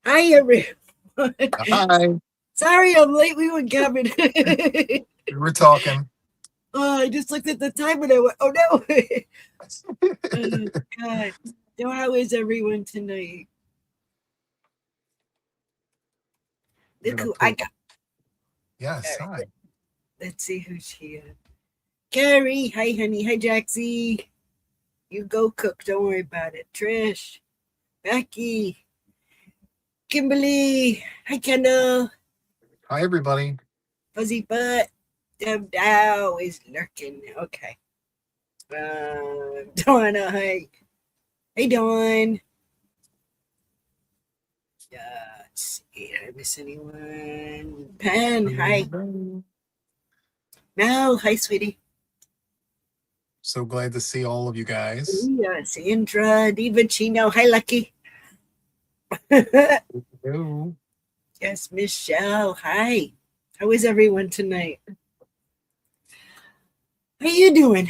Hi, everyone. Hi. Sorry I'm late. We were coming. We were talking. Oh, I just looked at the time and I went, oh no. Oh, God. So, how is everyone tonight? I'm Look gonna who I put got. All yes, right, hi. let's see who's here. Carrie. Hi, honey. Hi, Jaxie. You go cook. Don't worry about it. Trish. Becky. Kimberly. Hi, Kendall. Hi everybody. Fuzzy Butt. Deb Dow is lurking. Okay. Donna. Hi. Hey, Dawn. Let's see. Did I miss anyone? Pen. Hi. No. Hi, sweetie. So glad to see all of you guys. Sandra. Diva Chino. Hi, Lucky. Hello. Yes, Michelle. Hi. How is everyone tonight? How you doing?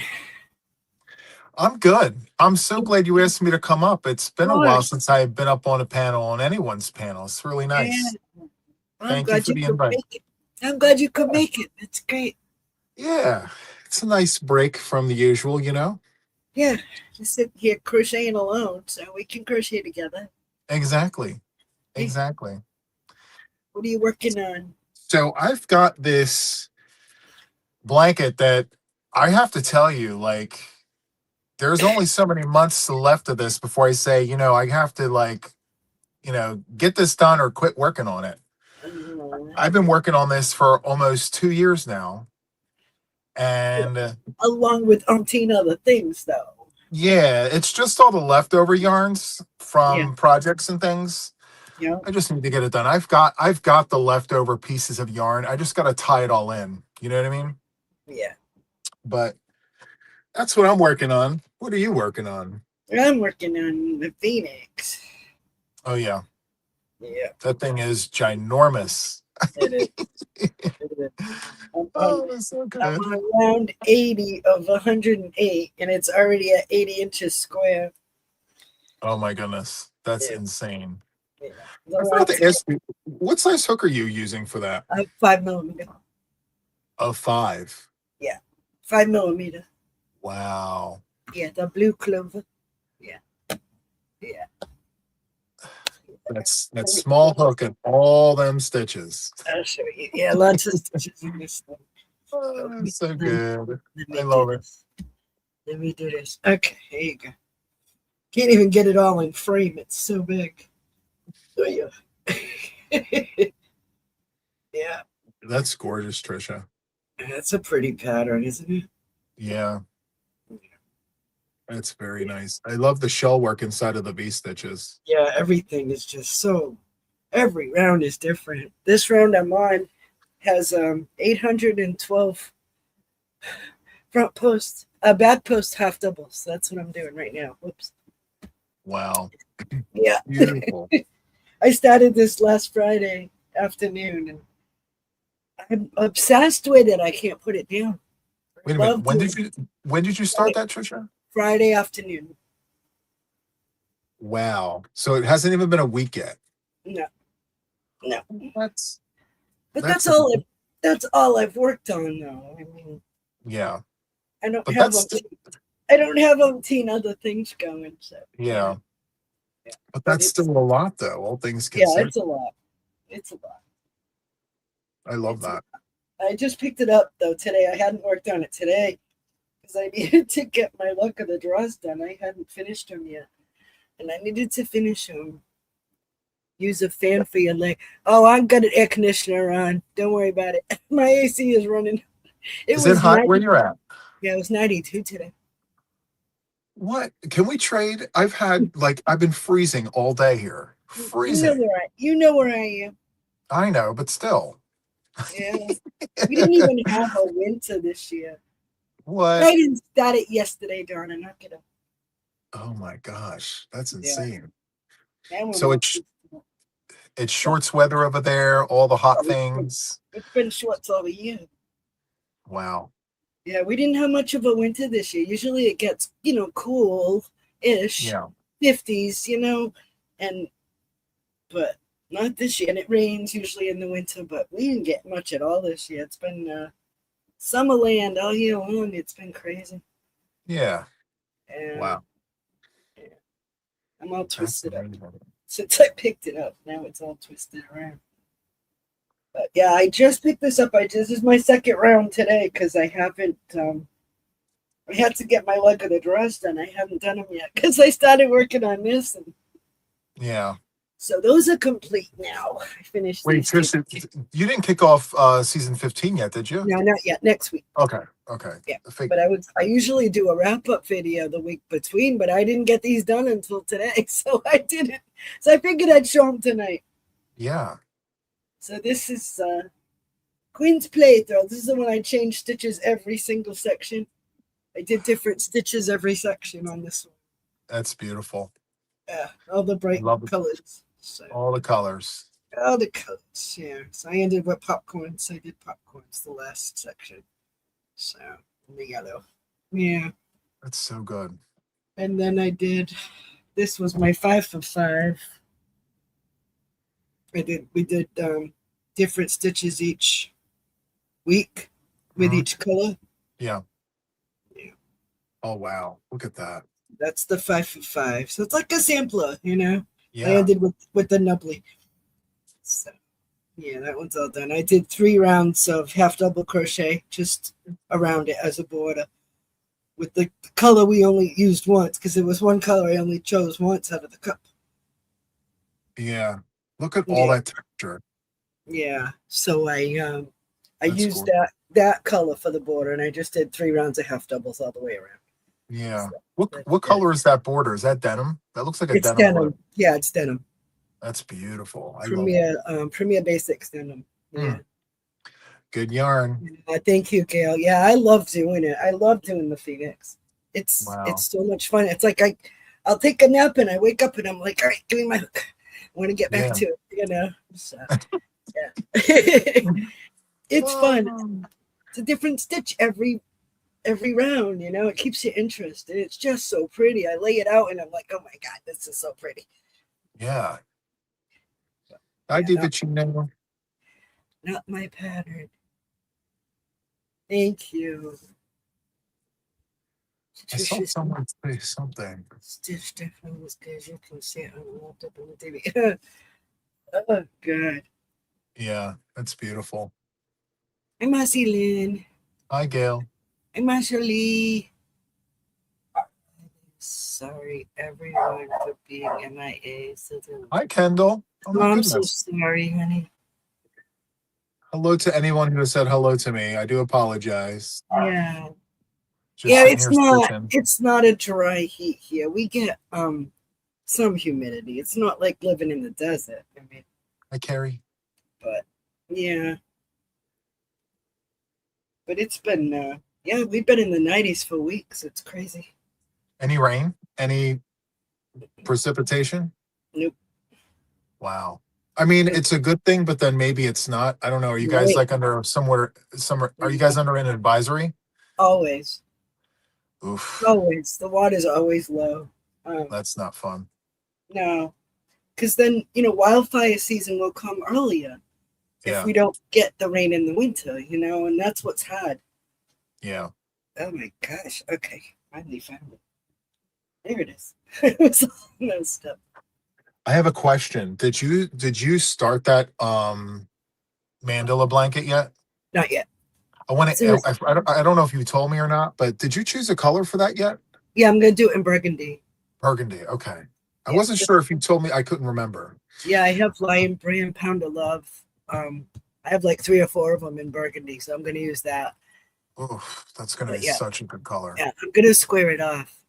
I'm good. I'm so Of glad you asked me to come up. It's been a while course. since I've been up on a panel, on anyone's panel. It's really Yeah. nice. I'm Thank you glad for you the could invite. make it. I'm glad you could make it. That's great. Yeah, it's a nice break from the usual. Yeah. Just sit here crocheting alone, so we can crochet together. Exactly. Hey, Exactly. what are you working on? So I've got this blanket that I have to tell you, like, there's only so many months left of this before I say, I have to get this done or quit working on it. Uh, I've been working on this for almost 2 years now. And Along with umpteen other things, though. yeah, it's just all the leftover yarns Yeah. from projects and things. Yeah. I just need to get it done. I've got the leftover pieces of yarn. I just got to tie it all in. You know what I mean? Yeah. But that's what I'm working on. What are you working on? I'm working on the Phoenix. Oh yeah, Yeah, that thing is ginormous. it is. It is. I'm on, Oh, that's so I'm good. on round 80 of 108, and it's already at 80 inches square. Oh my goodness, that's Yeah, insane. yeah. The I forgot last to ask you, what size hook are you using for that? 5 millimeter. A 5. Yeah, 5 millimeter. Wow. Yeah, the blue clover. Yeah, yeah. That's small hook and all them stitches. I'll show you. Yeah, lots of stitches in this thing. Oh, Let me, that's so let me, good. let I me do love it. this. Let me do this. Okay, here you go. Can't even get it all in frame. It's so big. Oh, yeah. Yeah, That's gorgeous, Trisha. that's a pretty pattern, isn't it? Yeah, that's very nice. I love the shell work inside of the V stitches. Yeah, everything is just so. Every round is different. This round I'm on has 812 front posts, back post half doubles. That's what I'm doing right now. Whoops. Wow. Yeah, Beautiful. I started this last Friday afternoon, and I'm obsessed with it. I can't put it down. I Wait a minute. love When doing did you when did you start it. that, Trisha? Friday afternoon. Wow. So it hasn't even been a week yet. No, no. That's But that's that's a, all. That's all I've worked on, though. I mean, yeah. I don't But have that's them. still, I don't have umpteen other things going. So yeah, yeah. yeah. But But that's it's still a lot though, all things yeah, considered. it's a lot. It's a lot. I love It's. that. I just picked it up though today. I hadn't worked on it today because I needed to get my luck of the draws done. I hadn't finished them yet, and I needed to finish them. Use a fan for your leg. Oh, I've got an air conditioner on. Don't worry about it. My AC is running. It Is it was hot where 90. you're at? Yeah, it was 92 today. What? Can we trade? I've been freezing all day here. You know Freezing. where I. You know where I am. I know, but still. Yeah. We didn't even have a winter this year. What? I didn't start it yesterday, darn it. Not gonna. Oh my gosh, that's Yeah. insane. Now I'm So all it's shorts weather over there, all the hot things. it's been shorts all year. Wow. Yeah, we didn't have much of a winter this year. Usually it gets, cool ish, Yeah. 50s, and but Not this year, and it rains usually in the winter, but we didn't get much at all this year. It's been Summerland all year long. It's been crazy. Yeah. And Wow. yeah, I'm all That's twisted up. amazing. Since I picked it up, now it's all twisted around. But yeah, I just picked this up. This is my second round today because I haven't. I had to get my leg of the drawers done. I haven't done them yet because I started working on this, and Yeah. so those are complete now. I finished Wait, these two. Tristan, you didn't kick off season 15 yet, did you? No, not yet. Next week. Okay. Okay. Yeah, I think- but I usually do a wrap up video the week between, but I didn't get these done until today, so I didn't. So I figured I'd show them tonight. Yeah. So this is Queen's Playthrough. This is the one I changed stitches every single section. I did different stitches every section on this one. That's beautiful. Yeah, all the bright Love it. colors. So All the colors. all the colors. Yeah. So I ended with popcorns. I did popcorns the last section. So the yellow. Yeah. That's so good. And then I did. This was my 5 for 5. We did different stitches each week with Mhm. each color. Yeah. Yeah. Oh, wow. Look at that. That's the 5 for 5. So it's like a sampler, you know. I Yeah. ended with the nubbly. So yeah, that one's all done. I did 3 rounds of half double crochet just around it as a border. With the color we only used once because it was one color I only chose once out of the cup. Yeah. Look at all Yeah. that texture. Yeah. So I That's used gorgeous. that color for the border, and I just did 3 rounds of half doubles all the way around. Yeah. So What that's what it. color is that border? Is that denim? That looks like a It's denim denim. border. Yeah, it's denim. That's beautiful. I love it. Premier Basics denim. Yeah. Good yarn. Thank you, Gail. Yeah, I love doing it. I love doing the Phoenix. It's Wow. so much fun. It's like I'll take a nap and I wake up and I'm like, all right, give me my hook. I want to get back Yeah. to it, you know. So yeah. It's fun. Oh. It's a different stitch every round, you know. It keeps you interested. It's just so pretty. I lay it out and I'm like, oh my god, this is so pretty. Yeah. I Yeah, did it, you know. not my pattern. Thank you. I saw Patricia's someone say something. stitch definitely was good. You can see it on the laptop on the TV. Oh god. Yeah, that's beautiful. I'm Marcy Lynn. Hi, Gail. I'm Marshall. Sorry, everyone, for being MIA. Hi, Kendall. Oh my I'm so goodness. sorry, honey. Hello to anyone who has said hello to me. I do apologize. Yeah. Just Yeah, sitting here stitching. it's not a dry heat here. We get some humidity. It's not like living in the desert. I mean, Hi, Carrie. but yeah. But it's been yeah, we've been in the 90s for weeks. It's crazy. Any rain? Any precipitation? Nope. Wow. I mean, it's a good thing, but then maybe it's not. I don't know. Are you guys Right. like under somewhere? Are you guys under an advisory? Always. Oof. Always. The water's always low. That's not fun. No. Because then, you know, wildfire season will come earlier Yeah. if we don't get the rain in the winter, you know, and that's what's hard. Yeah. Oh my gosh. Okay. Finally found it. There it is. It was all messed up. I have a question. Did you start that mandala blanket yet? Not yet. I want to. I don't know if you told me or not, but did you choose a color for that yet? Yeah, I'm gonna do it in burgundy. Burgundy. Okay. I Yeah. wasn't sure if you told me. I couldn't remember. Yeah, I have Lion Brand Pound of Love. I have like 3 or 4 of them in burgundy, so I'm gonna use that. Oof, that's gonna But be yeah. such a good color. Yeah, I'm gonna square it off.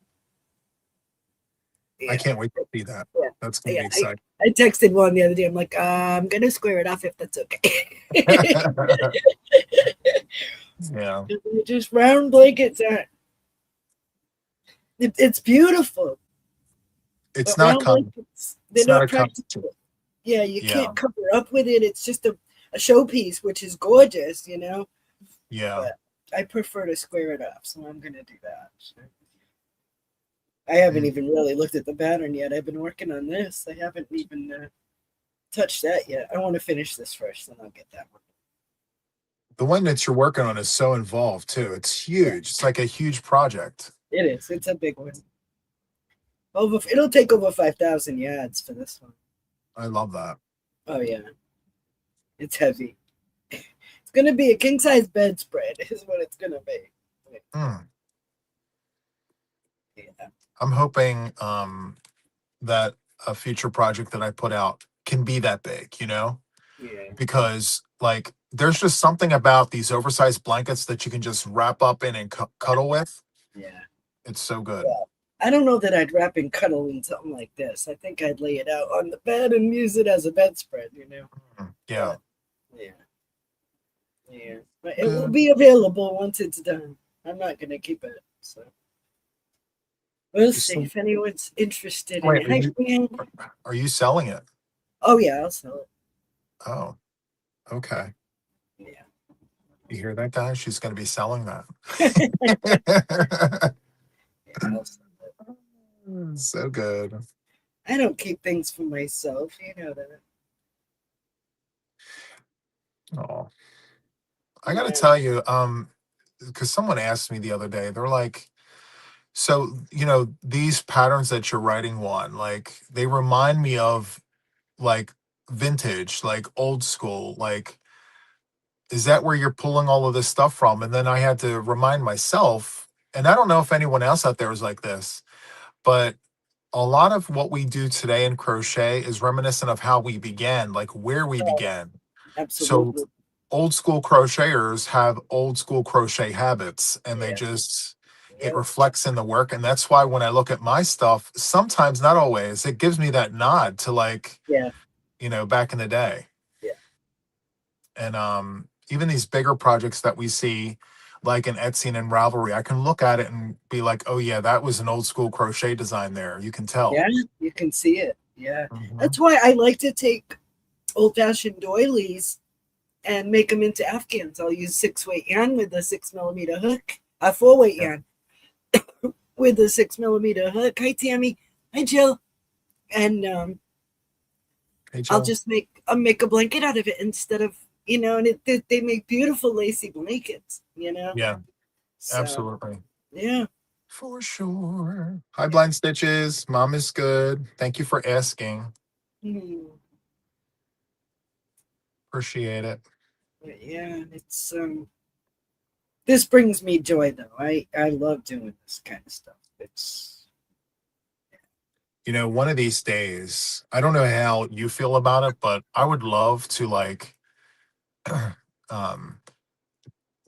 Yeah. I can't wait to see that. Yeah. That's gonna be Yeah, exciting. I texted one the other day. I'm like, I'm gonna square it off if that's okay. Yeah. Just round blankets are. It's beautiful. It's But not round coming. blankets, they're It's not not a com- practical. Yeah, you Yeah. can't cover up with it. It's just a showpiece, which is gorgeous, you know. Yeah. But I prefer to square it off, so I'm gonna do that. I haven't even really looked at the pattern yet. I've been working on this. I haven't even touched that yet. I want to finish this first, then I'll get that one. The one that you're working on is so involved too. It's Yeah, huge. It's like a huge project. it is. It's a big one. It'll take over 5,000 yards for this one. I love that. Oh yeah, it's heavy. It's gonna be a king size bedspread, is what it's gonna be. Mm. Yeah. I'm hoping that a future project that I put out can be that big, Yeah. because like there's just something about these oversized blankets that you can just wrap up in and cuddle with. Yeah. It's so good. Well, I don't know that I'd wrap and cuddle in something like this. I think I'd lay it out on the bed and use it as a bedspread, Yeah. But, yeah. Yeah. But it will be available once it's done. I'm not going to keep it. So we'll see if anyone's interested in Wait, it. are you selling it? Oh, yeah, I'll sell it. Oh, okay. Yeah. You hear that, guys? She's going to be selling that. Yeah, I'll sell it. So good. I don't keep things for myself. You know that. Oh, I got to tell you, because someone asked me the other day, they're like, so, these patterns that you're writing on, like, they remind me of like vintage, like old school, like, is that where you're pulling all of this stuff from? And then I had to remind myself, and I don't know if anyone else out there is like this, but a lot of what we do today in crochet is reminiscent of how we began, like where we Oh, began. So absolutely. old school crocheters have old school crochet habits, and they Yeah. just, it Yep. reflects in the work. And that's why when I look at my stuff, sometimes, not always, it gives me that nod to like, Yeah. back in the day. Yeah. And even these bigger projects that we see, like in Etsy and in Ravelry, I can look at it and be like, oh yeah, that was an old school crochet design there. You can tell. Yeah. You can see it. Yeah. Mhm. That's why I like to take old-fashioned doilies and make them into Afghans. I'll use 6-weight yarn with a 6mm hook, a 4-weight Yeah. yarn with a 6mm hook. Hi, Tammy. Hi, Jill. And Hey, I'll Jill. just make a blanket out of it instead of, and they make beautiful lacy blankets, Yeah, So, absolutely. yeah. For sure. Hi, Blind Stitches. Mom is good. Thank you for asking. Hmm. Appreciate it. But yeah, it's this brings me joy though. I love doing this kind of stuff. It's One of these days, I don't know how you feel about it, but I would love to like um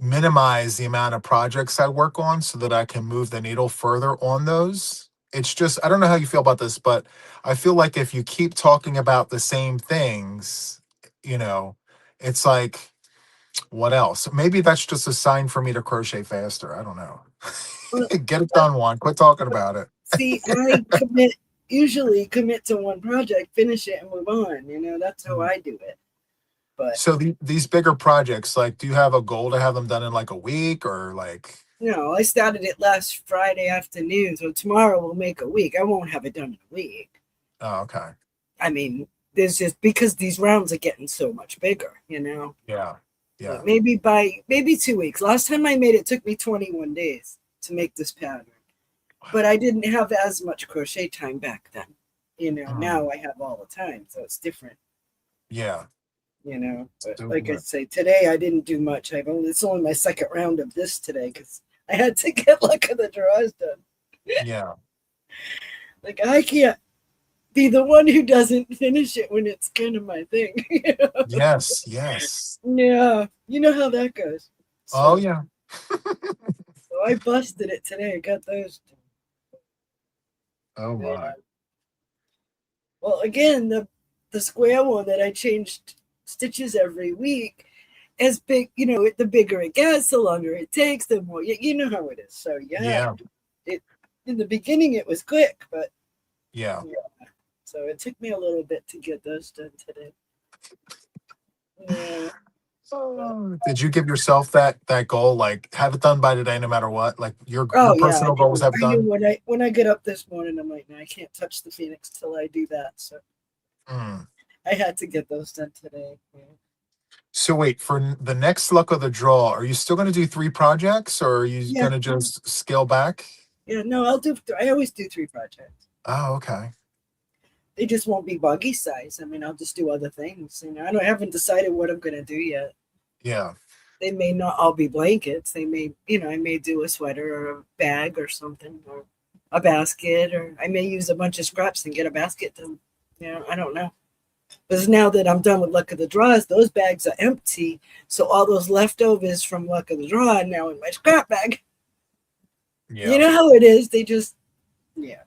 minimize the amount of projects I work on so that I can move the needle further on those. It's just, I don't know how you feel about this, but I feel like if you keep talking about the same things, it's like, what else? Maybe that's just a sign for me to crochet faster. I don't know. well, Get it done, Juan. Quit talking about it. see, I usually commit to one project, finish it, and move on. That's how I do it. But So these bigger projects, like, do you have a goal to have them done in like a week or like? I started it last Friday afternoon, so tomorrow will make a week. I won't have it done in a week. Oh, okay. I mean, there's just because these rounds are getting so much bigger, Yeah. But Yeah. maybe 2 weeks. Last time I made it took me 21 days to make this pattern. But I didn't have as much crochet time back then. Now I have all the time, so it's different. Yeah. But So like I good. say, today I didn't do much. It's only my second round of this today because I had to get luck of the draws done. Yeah. Like I can't be the one who doesn't finish it when it's kind of my thing. Yes. Yes. Yeah, you know how that goes. Oh, So, yeah. so I busted it today. I got those. Oh, Yeah. my. Well, again, the square one that I changed stitches every week, as big, the bigger it gets, the longer it takes, the more you know how it is. So Yeah. it in the beginning it was quick, but Yeah. so it took me a little bit to get those done today. Yeah. Oh, did you give yourself that goal, like have it done by today, no matter what? Like your Oh yeah, personal goal was have it I knew done? when I get up this morning, I'm like, no, I can't touch the Phoenix till I do that. So Mm. I had to get those done today. Yeah. So wait, for the next luck of the draw, are you still going to do 3 projects, or are you Yeah. going to just scale back? Yeah. No, I'll do. I always do 3 projects. Oh, okay. They just won't be buggy size. I mean, I'll just do other things. I haven't decided what I'm gonna do yet. Yeah. They may not all be blankets. They may, I may do a sweater or a bag or something, or a basket, or I may use a bunch of scraps and get a basket done. I don't know. Because now that I'm done with Luck of the Draws, those bags are empty. So all those leftovers from Luck of the Draw are now in my scrap bag. You Yeah. know how it is. They just, yeah.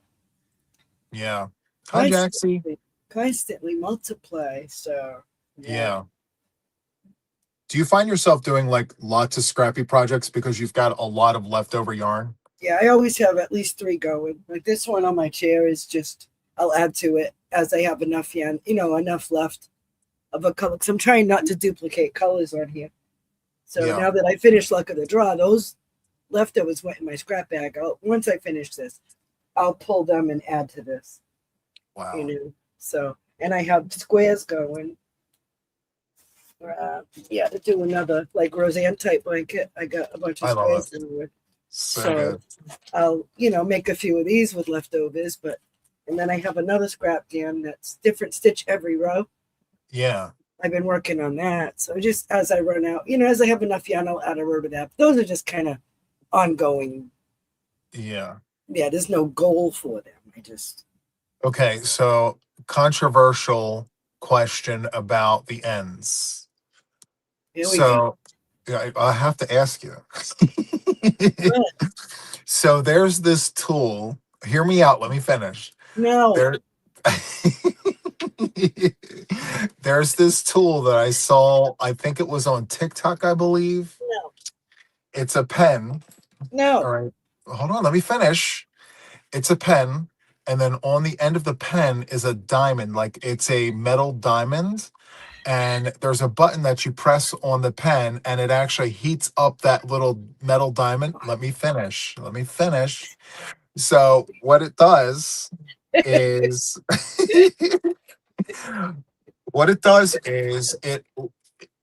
Yeah. Hi, Jaxie. Constantly multiply. So, Yeah. Do you find yourself doing like lots of scrappy projects because you've got a lot of leftover yarn? Yeah, I always have at least 3 going. Like this one on my chair is just, I'll add to it as I have enough yarn, enough left of a color. Because I'm trying not to duplicate colors on here. So Yeah. now that I finished Luck of the Draw, those leftovers went in my scrap bag. Once I finish this, I'll pull them and add to this. Wow. So, and I have squares going. To do another like Roseanne type blanket. I got a bunch of I love squares in wood. So good. I'll, make a few of these with leftovers, and then I have another scrap yarn that's different stitch every row. Yeah. I've been working on that. So just as I run out, as I have enough yarn, I'll add a row to that. Those are just kind of ongoing. Yeah. Yeah, there's no goal for them. Okay, so controversial question about the ends. So yeah, I have to ask you. So there's this tool. Hear me out. Let me finish. No. There's this tool that I saw. I think it was on TikTok, I believe. No. It's a pen. No. All right. Hold on. Let me finish. It's a pen. And then on the end of the pen is a diamond. Like it's a metal diamond. And there's a button that you press on the pen and it actually heats up that little metal diamond. Let me finish. So what it does is it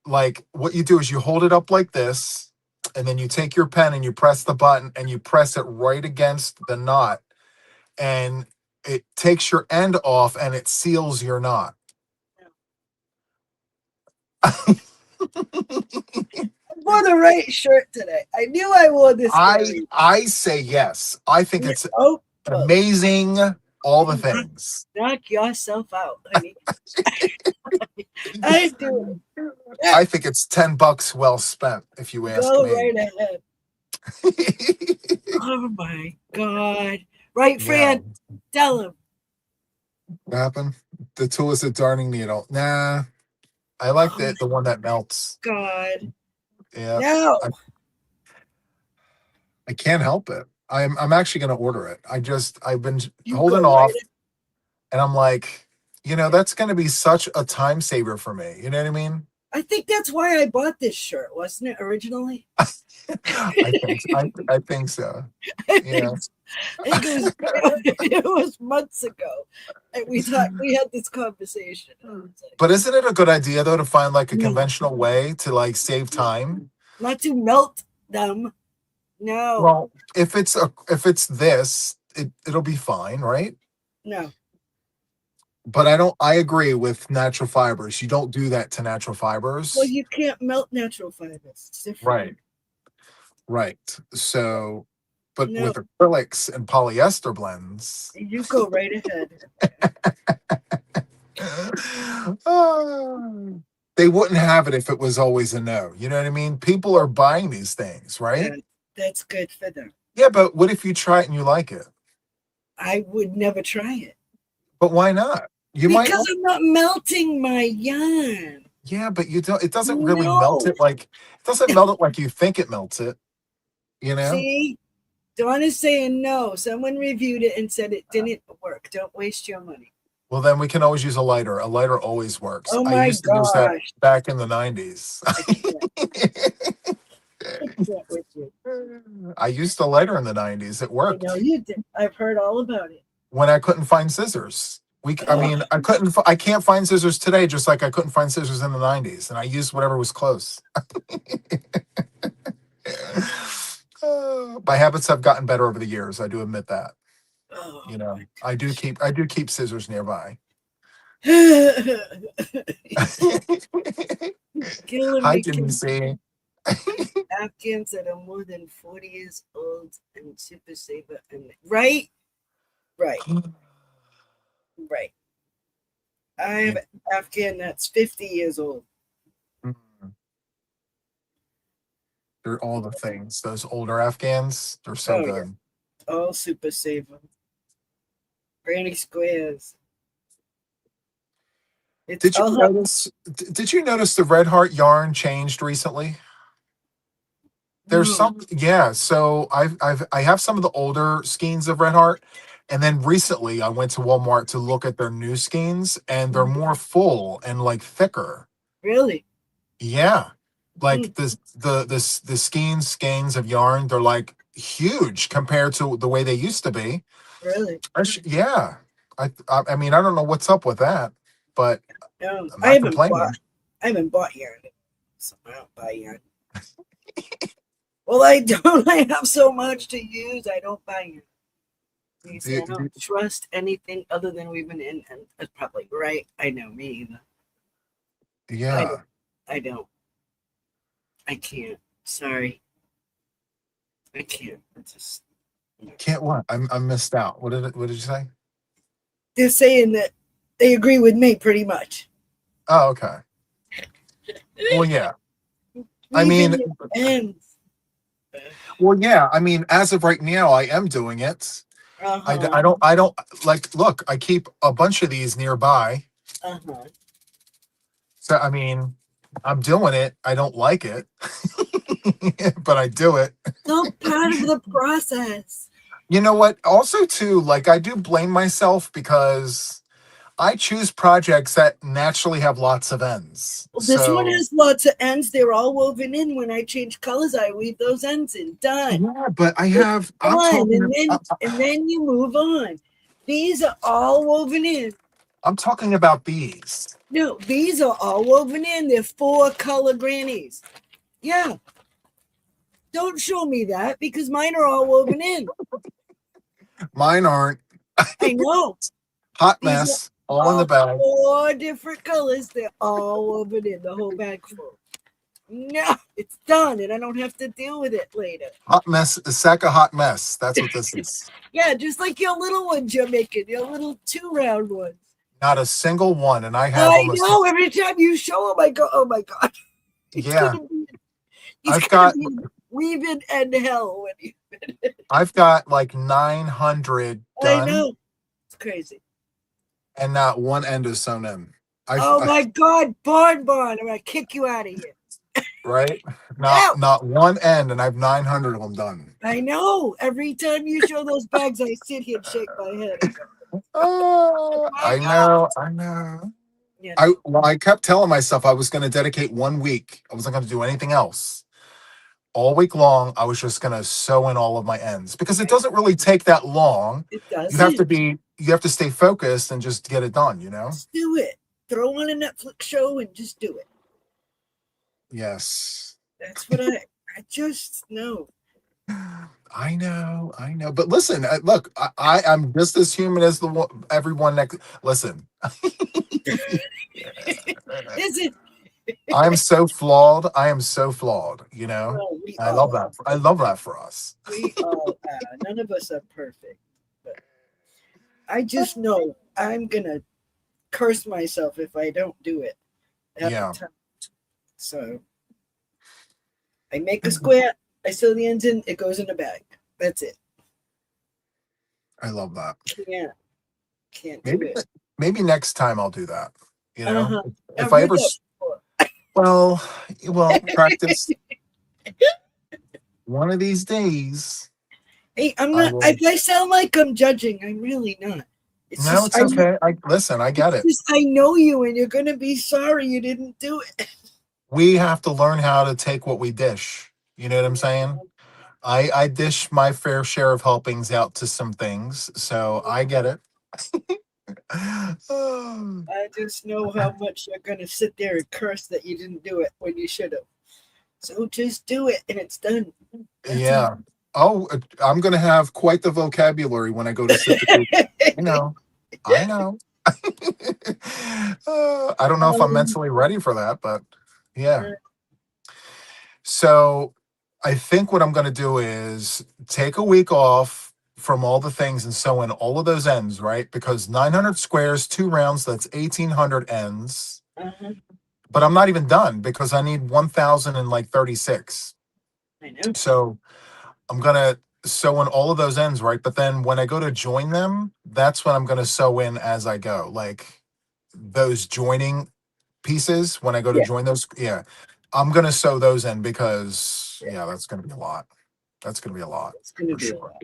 like what you do is you hold it up like this and then you take your pen and you press the button and you press it right against the knot and it takes your end off and it seals your knot. I wore the right shirt today. I knew I wore this. I say yes. I think it's amazing. All the things. Knock yourself out, honey. I do. I think it's $10 well spent, if you ask me. Go right ahead. Oh my God! Right, Fran? Yeah. Tell him. What happened? The tool is a darning needle. Nah. I like the one that melts. God. Yeah. No. I can't help it. I'm actually going to order it. I've been holding off, and I'm like, that's going to be such a time saver for me. You know what I mean? I think that's why I bought this shirt, wasn't it originally? I think so. Yeah. It was months ago, and we had this conversation. But isn't it a good idea though to find like a conventional way to like save time? Not to melt them. No. Well, if it's this, it'll be fine, right? No. But I agree with natural fibers. You don't do that to natural fibers. Well, you can't melt natural fibers. It's different. Right. So, but with acrylics and polyester blends. You go right ahead. They wouldn't have it if it was always a no. You know what I mean? People are buying these things, right? Yeah, that's good for them. Yeah, but what if you try it and you like it? I would never try it. But why not? Because I'm not melting my yarn. Yeah, but you don't. It doesn't really melt it like you think it melts it. See, Dawn is saying no. Someone reviewed it and said it didn't work. Don't waste your money. Well, then we can always use a lighter. A lighter always works. Oh my I used to use that back in the 90s. I used a lighter in the 90s. It worked. I know you did. I've heard all about it. When I couldn't find scissors. I Oh, mean, I can't find scissors today, just like I couldn't find scissors in the '90s, and I used whatever was close. My habits have gotten better over the years. I do admit that. oh You know, my I do keep scissors nearby. gosh. Killing Hi, me, Jimmy killing me. C. Afghans that are more than 40 years old and super saver. And right, right, right. I have an Afghan that's 50 years old. They're all the things. Those older Afghans, they're so Oh, yeah. good. All super saver. Granny squares. It's Did you all notice? Did you notice the Red Heart yarn changed recently? There's no, some, yeah. So I have some of the older skeins of Red Heart, and then recently I went to Walmart to look at their new skeins, and they're more full and like thicker. really. Yeah, Hmm, like the skeins of yarn, they're like huge compared to the way they used to be. really. Yeah, I mean I don't know what's up with that, but No, I'm not complaining. I haven't bought yarn. So I don't buy yarn. Well, I don't. I have so much to use. I don't buy yarn. You see, Do- I don't do- trust anything other than we've been in, and that's probably right. I know me either. I don't. Yeah, I don't. I can't. Sorry, I can't. It's just can't what? I missed out. What did you say? they're saying that they agree with me pretty much. Oh, okay. Well, yeah. I We've mean, been ends. well, yeah. I mean, as of right now, I am doing it. Uh huh. I don't like. Look, I keep a bunch of these nearby. Uh huh. So I mean, I'm doing it. I don't like it, but I do it. Still part of the process. You know what? Also, too, like I do blame myself because I choose projects that naturally have lots of ends. Well, this one So has lots of ends. They're all woven in. When I change colors, I weave those ends in. Done. yeah, but I It's have. I'm done. talking. And then you move on. These are all woven in. I'm talking about these. No, these are all woven in. They're 4-color grannies. Yeah. Don't show me that because mine are all woven in. Mine aren't. I know. Hot These are mess. All in the all bag. 4 different colors. They're all woven in. The whole bag full. No, it's done, and I don't have to deal with it later. Hot mess. A sack of hot mess. That's what this is. Yeah, just like your little ones you're making, your little 2-round ones. Not a single one, and I have I almost. know. Every time you show them, I go, "Oh my god, it's Yeah, gonna be, he's I've gonna got. be weaving and hell when he." I've got like 900 I done, know. It's crazy. and not one end is sewn in. Oh my god, Bon, I'm gonna kick you out of here. Right? No, Not one end, and I have 900 of them done. I know. Every time you show those bags, I sit here and shake my head. I go, Oh, my I god. know, I know. You know. I kept telling myself I was going to dedicate 1 week. I wasn't going to do anything else. All week long, I was just going to sew in all of my ends because it doesn't really take that long. It doesn't. You have to stay focused and just get it done, you know? Just do it. Throw on a Netflix show and just do it. Yes. That's what I just know. I know, I know. But listen, look, I'm just as human as everyone next. Listen, Is it? I'm so flawed. I am so flawed. You know, Well, we I love all that. I love that for us. we all are. None of us are perfect. But I just know I'm gonna curse myself if I don't do it at Yeah, the time. So I make a square, I sew the ends in, it goes in a bag. That's it. I love that. Can't do Maybe it. maybe next time I'll do that. You know, Uh-huh. if I've I heard ever that before. well, practice one of these days. Hey, I'm I not. will. If I sound like I'm judging, I'm really not. It's No, just it's okay. I listen. I get it's it. just I know you, and you're gonna be sorry you didn't do it. We have to learn how to take what we dish. You know what I'm saying? I dish my fair share of helpings out to some things, so I get it. Oh, I just know how much you're gonna sit there and curse that you didn't do it when you should have. So just do it and it's done. That's all. yeah. Oh, I'm gonna have quite the vocabulary when I go to sit with you. I know. I know. I don't know if I'm mentally ready for that, but yeah. So I think what I'm going to do is take a week off from all the things and sew in all of those ends, right? Because 900 squares, 2 rounds, that's 1800 ends. Uh-huh. But I'm not even done because I need 1036. I know. So I'm going to sew in all of those ends, right? But then when I go to join them, that's when I'm going to sew in as I go. Like those joining pieces, when I go to Yeah. join those, yeah, I'm going to sew those in because, Yeah. yeah, that's going to be a lot. That's going to be a lot It's gonna for be a sure. lot.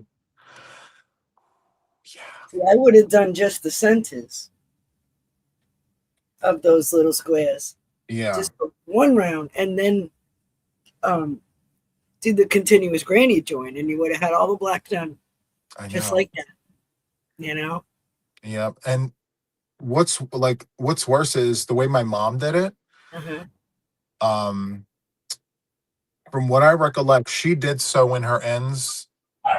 Yeah. See, I would have done just the centers of those little squares. Yeah. Just one round and then um do the continuous granny join and you would have had all the black done I just know. like that, you know? Yeah. And what's worse is the way my mom did it. Uh-huh. Um, from what I recollect, she did sew in her ends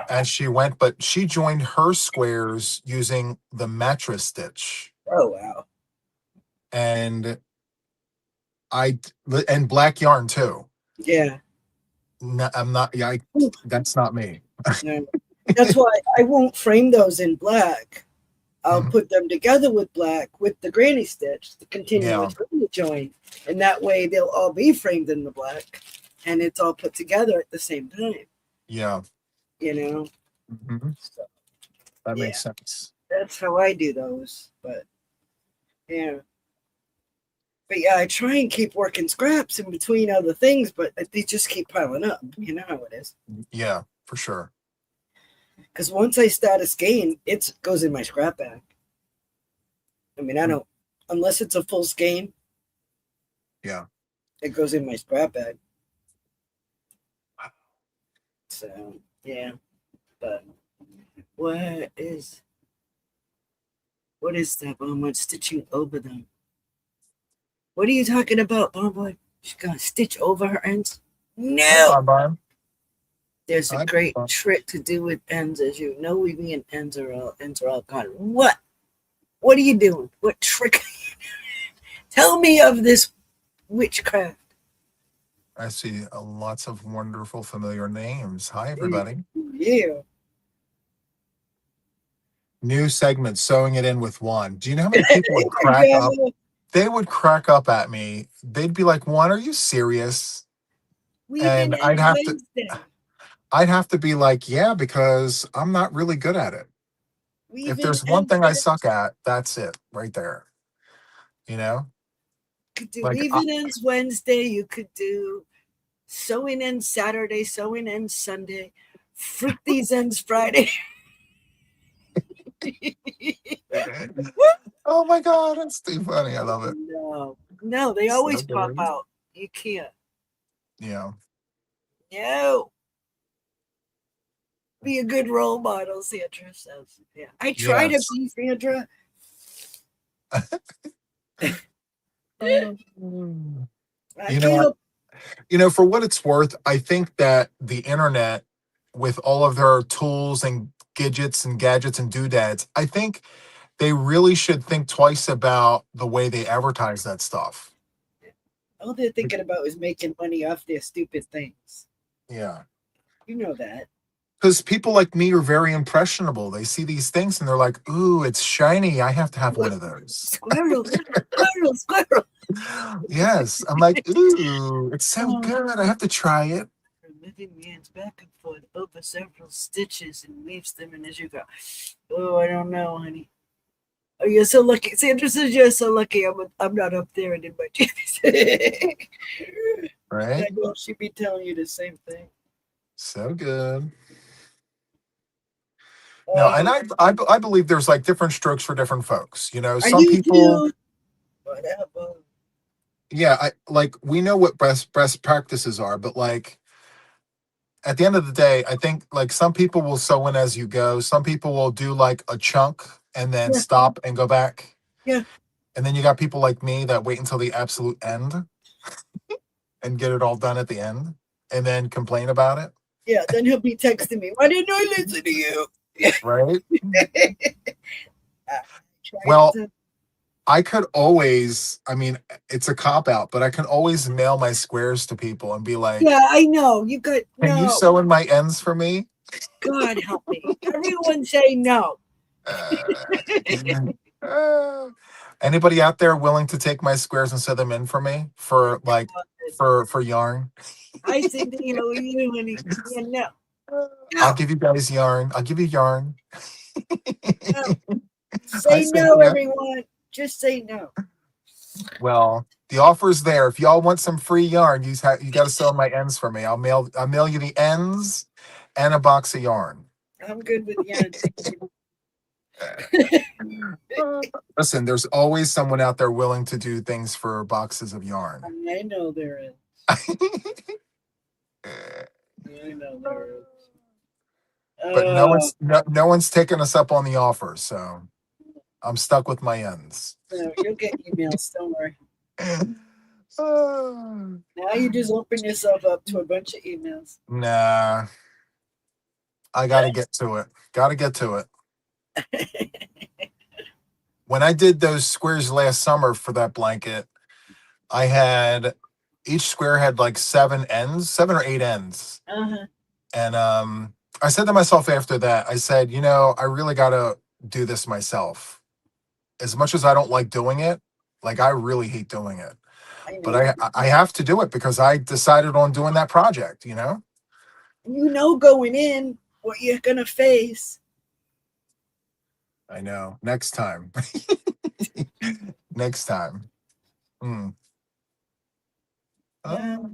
as she went, but she joined her squares using the mattress stitch. Oh wow. And I and black yarn too. Yeah. No, I'm not. Yeah, that's not me. No. That's why I won't frame those in black. I'll Mhm. put them together with black with the granny stitch, the Yeah, continuous granny join, and that way they'll all be framed in the black, and it's all put together at the same time. yeah. You know, Mhm. so That yeah, makes sense. that's how I do those. But yeah, but yeah, I try and keep working scraps in between other things, but they just keep piling up. You know how it is. Yeah, for sure. Because once I start a skein, it goes in my scrap bag. I mean, I Mm. don't unless it's a full skein, Yeah. it goes in my scrap bag. So yeah, but what is what is that, Bonbon? Stitching over them. What are you talking about, Bonbon? She's gonna stitch over her ends? Hi, No. Bon. There's a Hi, great Bon. trick to do with ends, as you know. Weaving in ends are all gone. What? What are you doing? What trick? Tell me of this witchcraft. I see lots of wonderful familiar names. Hi, everybody. Yeah. New segment, sewing it in with one. Do you know how many people would There crack up? you go. They would crack up at me. They'd be like, "Juan, are you serious?" Weaving And ends Wednesday. I'd have to be like, "Yeah," because I'm not really good at it. If Weaving there's one ends thing I Wednesday. suck at, that's it right there. You know, Could do like weaving ends Wednesday. You could do sewing ends Saturday, sewing ends Sunday, fruit these ends Friday. oh my god, that's too funny. I love it. No, no, they So always pop good. out. You can't. Yeah. No. Be a good role model, Sandra says. Yeah. I try to Yes. be Sandra. Mm. I You can't know, help. for what it's worth, I think that the internet, with all of their tools and gadgets and doodads, I think they really should think twice about the way they advertise that stuff. All they're thinking about is making money off their stupid things. Yeah. You know that. Because people like me are very impressionable. They see these things and they're like, "Ooh, it's shiny. I have to have one of those." Squirrel, squirrel, squirrel. Yes. I'm like, "Ooh, it's so Oh, good. I have to try it." living hands back and forth over several stitches and weaves them in as you go. Oh, I don't know, honey. Oh, you're so lucky. Sandra says you're so lucky. I'm not up there and in my jammies. Right? I know she'd be telling you the same thing. So good. No, and Oh, I believe there's like different strokes for different folks. I Some do people, too. Whatever. yeah, I like we know what best practices are, but like at the end of the day, I think like some people will sew in as you go. Some people will do like a chunk and then Yeah. stop and go back. Yeah. And then you got people like me that wait until the absolute end and get it all done at the end and then complain about it. Yeah. Then he'll be texting me. Why didn't I listen to you? Right. I tried Well, to. I could always, I mean, it's a cop out, but I can always mail my squares to people and be like, Yeah, I know. You got can you no. sew in my ends for me? God help me. Everyone say no. Uh, anybody out there willing to take my squares and sew them in for me for like for yarn? I think that, you when yeah, no. I'll No. give you guys yarn. I'll give you yarn. No. Hi, Say no, Cynthia. everyone. Just say no. Well, the offer's there. If y'all want some free yarn, you got to sew my ends for me. I'll mail you the ends and a box of yarn. I'm good with yarn. Listen, there's always someone out there willing to do things for boxes of yarn. I know there is. I know there is. But no one's taking us up on the offer, so I'm stuck with my ends. No, you'll get emails. Don't worry. Uh, Now you just open yourself up to a bunch of emails. nah, I gotta get to it. Gotta get to it. When I did those squares last summer for that blanket, I had each square had like 7 or 8 ends. Uh-huh. And I said to myself after that, I said, I really gotta do this myself. As much as I don't like doing it, like I really hate doing it. I But know. I have to do it because I decided on doing that project, You know going in what you're gonna face. I know. Next time. Next time. Mm. Yeah. Oh,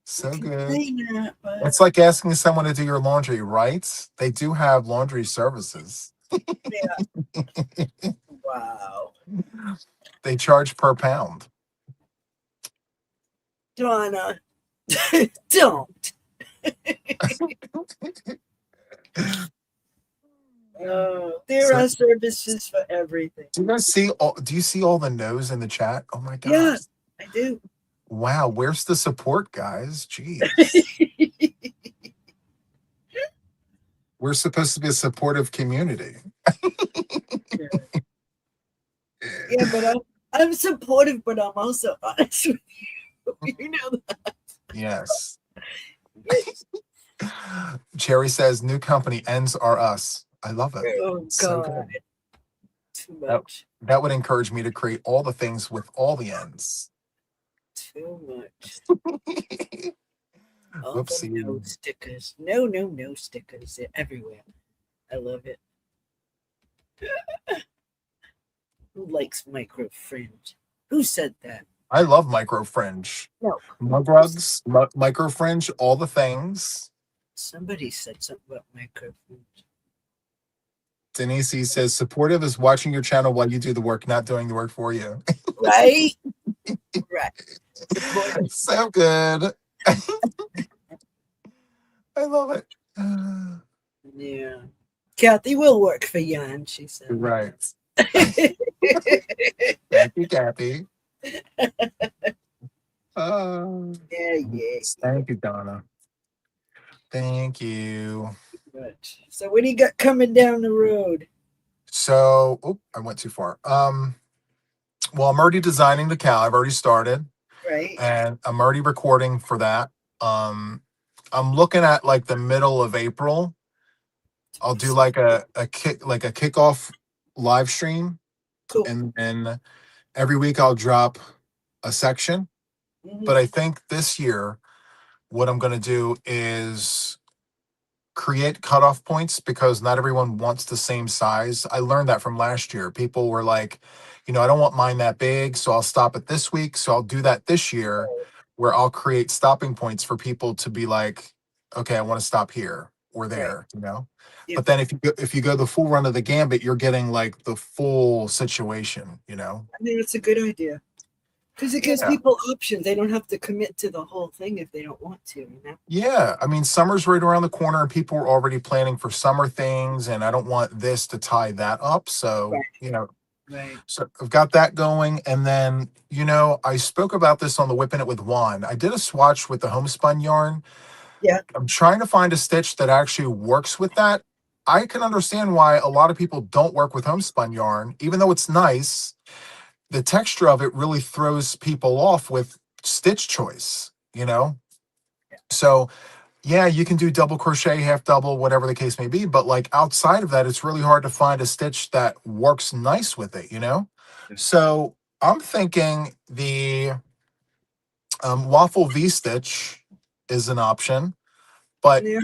so You can good. say that, but It's like asking someone to do your laundry, right? They do have laundry services. yeah. Wow. They charge per pound. Donna. Don't. There So, are services for everything. do you see all the no's in the chat? Oh my Yeah, gosh. I do. Wow, where's the support, guys? Jeez. We're supposed to be a supportive community. Yeah, but I'm supportive, but I'm also honest with you. You know that. Yes. Yes. Cherry says, new company, ends are us. I love it. Oh So God, good. too That, much. that would encourage me to create all the things with all the ends. Too much. All the Whoopsie. no stickers. No, no, no stickers. They're everywhere. I love it. Who likes micro fringe? Who said that? I love micro fringe. No. Mug rugs, micro fringe, all the things. Somebody said something about micro fringe. Denise says, supportive is watching your channel while you do the work, not doing the work for you. Right? Right. Supportive. So good. I love it. Yeah. Kathy will work for Jan, she said. Right. Yeah, Thank you, Kathy. Uh, yeah. Thank you, Donna. Thank you. Much. So what do you got coming down the road? So, I went too far. Well, I'm already designing the cow. I've already started, Right? and I'm already recording for that. I'm looking at like the middle of April. I'll do like a kickoff live stream, Cool. and then every week I'll drop a section. Mhm. But I think this year, what I'm going to do is create cutoff points because not everyone wants the same size. I learned that from last year. People were like, I don't want mine that big, so I'll stop it this week. So I'll do that this year where I'll create stopping points for people to be like, okay, I want to stop here or there, Yep. But then if you go the full run of the gambit, you're getting like the full situation. I think it's a good idea. Because it gives Yeah. people options. They don't have to commit to the whole thing if they don't want to, you know? Yeah. I mean, summer's right around the corner and people are already planning for summer things. And I don't want this to tie that up. So, Right. Right. so I've got that going. And then, I spoke about this on the Whipping It with Juan. I did a swatch with the homespun yarn. Yeah. I'm trying to find a stitch that actually works with that. I can understand why a lot of people don't work with homespun yarn, even though it's nice. The texture of it really throws people off with stitch choice. So yeah, you can do double crochet, half double, whatever the case may be, but like outside of that, it's really hard to find a stitch that works nice with it. Yeah. So I'm thinking the waffle V stitch is an option, but Yeah,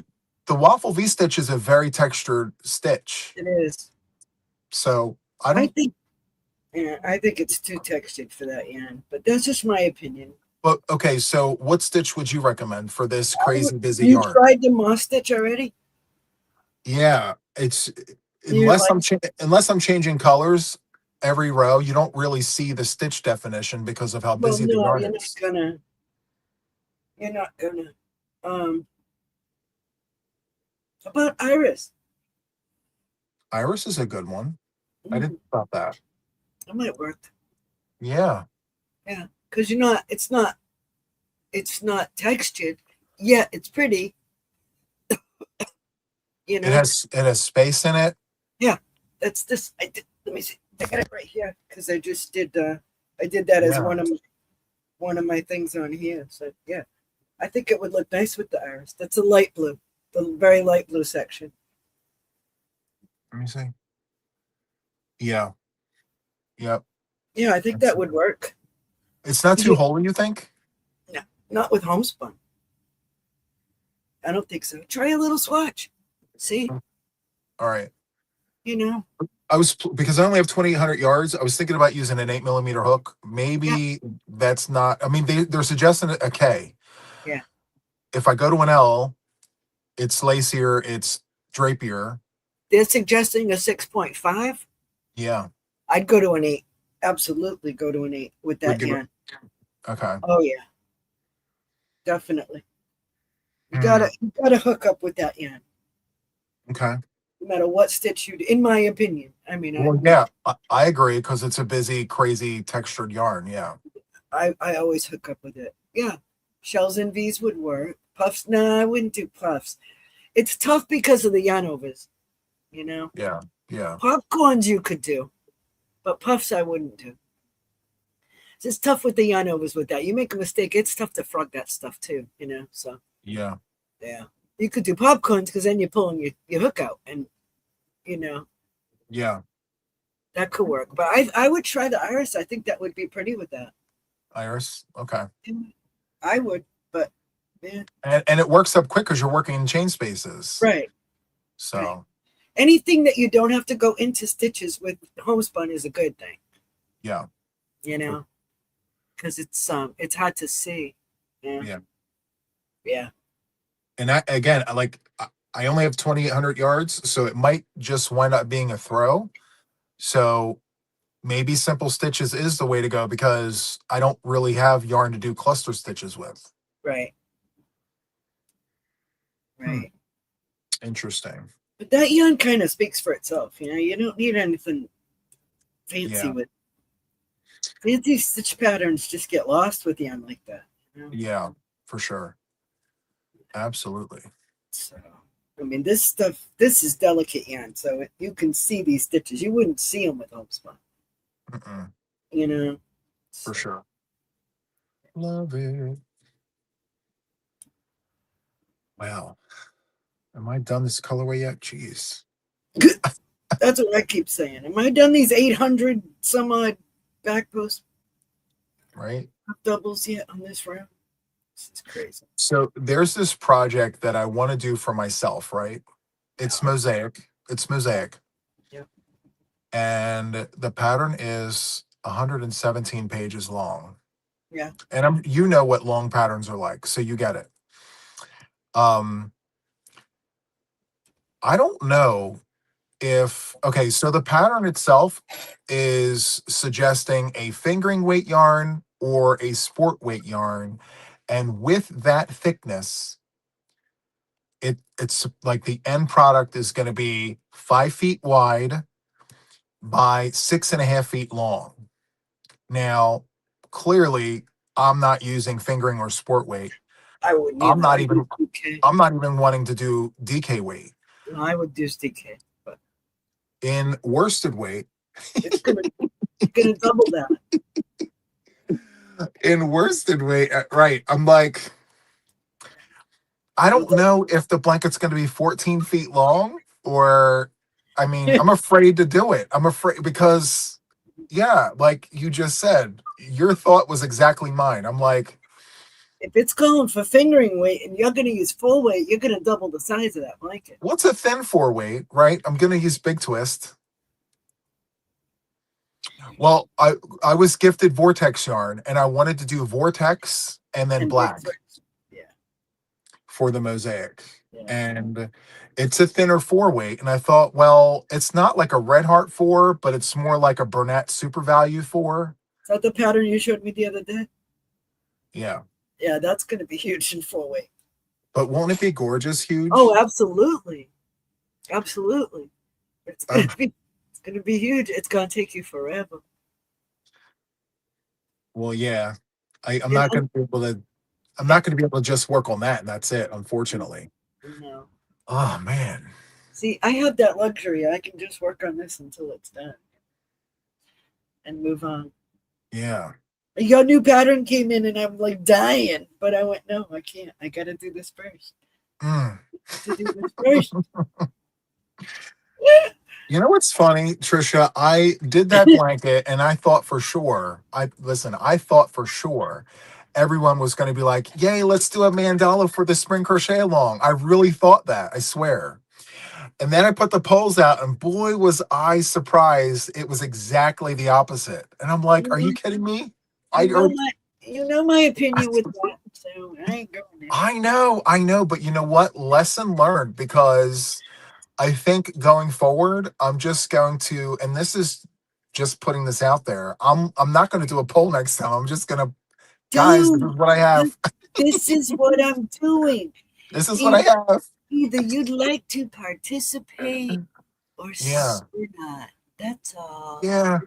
the waffle V stitch is a very textured stitch. it is. So I I don't, think Yeah, I think it's too textured for that yarn, but that's just my opinion. but okay, so what stitch would you recommend for this crazy busy You yarn? tried the moss stitch already? Yeah, it's You like? unless I'm changing colors every row, you don't really see the stitch definition because of how Well, busy the no, yarn you're not is. gonna. You're not gonna. Um, about Iris. Iris is a good one. I didn't Mm, think about that. that might work. Yeah, Yeah, because you're not. It's not. It's not textured. Yeah, it's pretty. You it know. has space in it. Yeah, that's this. I did. Let me see. I got it right here because I just did. I did that as Yeah, one of my things on here. So yeah, I think it would look nice with the iris. That's a light blue, the very light blue section. let me see. Yeah, yep. Yeah, I think That's that it. would work. It's not too Yeah, holy, you think? no, not with homespun. I don't think so. Try a little swatch. See, All right. you know. Because I only have 2,800 yards. I was thinking about using an 8 millimeter hook. Yeah, Maybe that's not. I mean, they're suggesting a K. yeah. If I go to an L, it's lacier, it's drapier. They're suggesting a 6.5. Yeah, I'd go to an 8. Absolutely go to an 8 with would that give it. yarn. Okay. Oh yeah, definitely. Hmm, You gotta hook up with that yarn. okay. No matter what stitch you do, in my opinion. I mean, Well, yeah, I agree because it's a busy, crazy textured yarn. Yeah, I always hook up with it. Yeah. Shells and V's would work. Puffs, no, I wouldn't do puffs. It's tough because of the Yanovas, you know. yeah, yeah, Popcorns you could do, but puffs I wouldn't do. It's just tough with the Yanovas with that. You make a mistake, it's tough to frog that stuff too, you know. So yeah, yeah. You could do popcorns because then you're pulling your hook out and you know, yeah. that could work. But I would try the iris. I think that would be pretty with that. Iris. Okay. I would, but yeah. And it works up quick because you're working in chain spaces. Right. Right. So Anything that you don't have to go into stitches with homespun is a good thing, yeah, you know, because it's hard to see. Yeah. yeah. Yeah. And again, I only have 2,800 yards, so it might just wind up being a throw. So maybe simple stitches is the way to go because I don't really have yarn to do cluster stitches with. Right. Hmm, Right. interesting. But that yarn kind of speaks for itself. You know, you don't need anything fancy Yeah, with fancy stitch patterns. Just get lost with yarn like that. You know. yeah, for sure. Absolutely. So, I mean, this is delicate yarn, so you can see these stitches. You wouldn't see them with homespun. Mm-mm, You know. for So, sure. Love it. Wow. Am I done this colorway yet? Jeez. that's what I keep saying. Am I done these 800 some odd back post Right. doubles yet on this round? This is crazy. So there's this project that I want to do for myself, right? It's Yeah. mosaic. It's mosaic. Yeah. And the pattern is 117 pages long. Yeah. And you know what long patterns are like, so you get it. Um, I don't know if so the pattern itself is suggesting a fingering weight yarn or a sport weight yarn. And with that thickness, it's like the end product is going to be 5 feet wide by 6.5 feet long. Now, clearly, I'm not using fingering or sport weight. I wouldn't I'm either. not I do even DK. I'm not even wanting to do DK weight. No, I would do DK, but In worsted weight, it's gonna double that. right? I'm like, I It'll don't double. know if the blanket's going to be 14 feet long or, I mean, I'm afraid to do it. I'm afraid because, yeah, like you just said, your thought was exactly mine. I'm like, If it's calling for fingering weight and you're gonna use full weight, you're gonna double the size of that blanket. what's a thin four weight, right? I'm going to use big twist. Well, I was gifted vortex yarn and I wanted to do vortex and then And big black twist. Yeah, for the mosaic. yeah. And it's a thinner four weight. And I thought, well, it's not like a Red Heart four, but it's more like a Burnett Super Value four. Is that the pattern you showed me the other day? Yeah. Yeah, that's gonna be huge in full weight. But won't it be gorgeous, Oh, huge? absolutely, absolutely. It's Uh, gonna be huge. It's gonna take you forever. well, yeah. I'm You not know? going to be able to. I'm not going to be able to just work on that, and that's it. Unfortunately. No. Oh man. See, I have that luxury. I can just work on this until it's done and move on. Yeah. Your new pattern came in and I'm like dying, but I went, no, I can't. I gotta do this first. Mm. To do this first. You know what's funny, Trisha? I did that blanket and I thought for sure, I thought for sure everyone was going to be like, yay, let's do a mandala for the spring crochet along. I really thought that, I swear. And then I put the polls out and boy, was I surprised. It was exactly the opposite. And I'm like, are you kidding me? I, You know or, my you know my opinion with that, so I ain't going there. I know, but you know what? Lesson learned because I think going forward, I'm just going to, and this is just putting this out there. I'm not going to do a poll next time. I'm just going to, guys, this Dude, is what I have. this is what I'm doing. This is what I Either, have. either you'd like to participate or Yeah, not. That's all. yeah.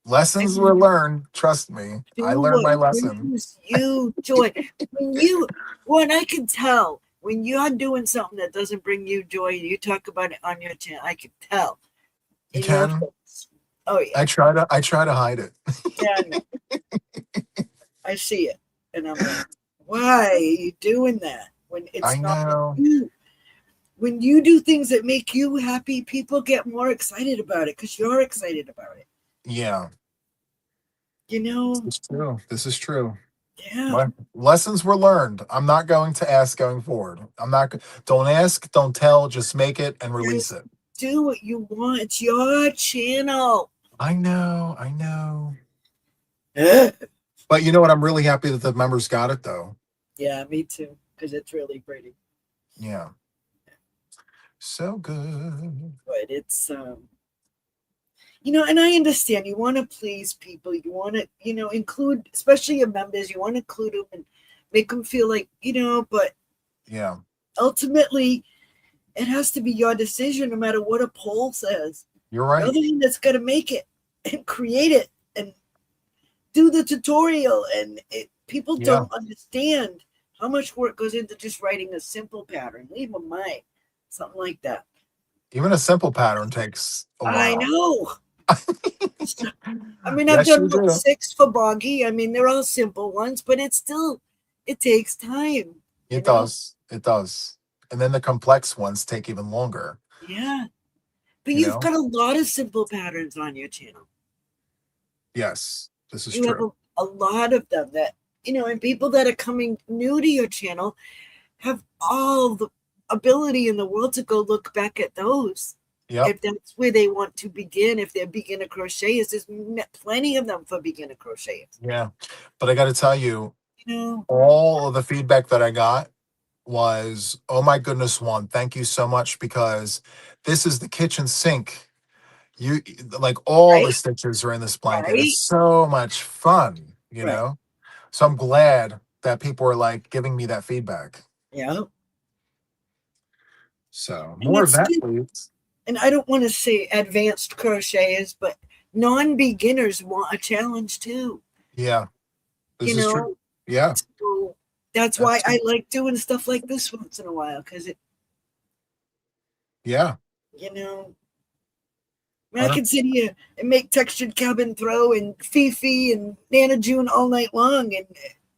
I Lessons were mean, learned. Trust me, I do learned what my lesson. brings you joy. When I can tell when you're doing something that doesn't bring you joy, you talk about it on your channel. I can tell You in your can. face. Oh yeah, I try to hide it. yeah, I know. I see it, and I'm like, why are you doing that when I it's not know. you? When you do things that make you happy, people get more excited about it because you're excited about it. Yeah, You this know? is true. This is true. Yeah. My lessons were learned. I'm not going to ask going forward. I'm not. Don't ask. Don't tell. Just make it and release Just it. do what you want. It's your channel. I know. I know. Yeah, But you know what? I'm really happy that the members got it though. me too. Because it's really pretty. Yeah. So good. But it's and I understand you want to please people. You want to, include, especially your members. You want to include them and make them feel like, but Yeah. ultimately, it has to be your decision, no matter what a poll says. You're You're right. the one that's going to make it and create it and do the tutorial. And people Yeah. don't understand how much work goes into just writing a simple pattern. Leave a mind, something like that. Even a simple pattern takes a I while. know. I mean, I've Yes, done you do. 6 for Boggy. I mean, they're all simple ones, but it takes time, It does. It does. And then the complex ones take even longer. Yeah. But You you've know. got a lot of simple patterns on your channel. Yes, this is You have true. a lot of them that, and people that are coming new to your channel have all the ability in the world to go look back at those. Yep. If that's where they want to begin, if they're beginner crocheters, there's plenty of them for beginner crocheters. Yeah. But I got to tell you, You know, all of the feedback that I got was, oh my goodness, Juan, thank you so much because this is the kitchen sink. You like all the right? stitches are in this blanket. It's Right? so much fun. you Right. know? So I'm glad that people are like giving me that feedback. Yeah. So And more of it's that, good. please. And I don't want to say advanced crocheters, but non-beginners want a challenge too. Yeah, You this is true. know, Yeah, so that's why I absolutely. like doing stuff like this once in a while because it, Yeah, you know, I can 100. sit here and make textured cabin throw and Fifi and Nana June all night long and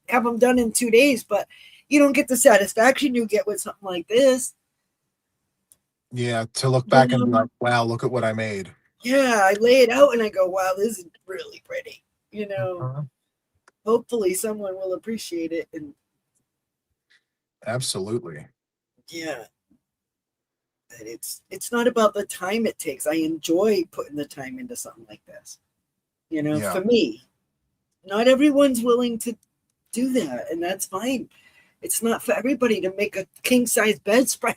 have them done in 2 days, but you don't get the satisfaction you get with something like this. Yeah, to look You back and be know, like, wow, look at what I made. yeah, I lay it out and I go, wow, this is really pretty. You know, Mhm. hopefully someone will appreciate it. And Absolutely. yeah, and it's not about the time it takes. I enjoy putting the time into something like this. You know, Yeah, for me, not everyone's willing to do that, and that's fine. It's not for everybody to make a king size bedspread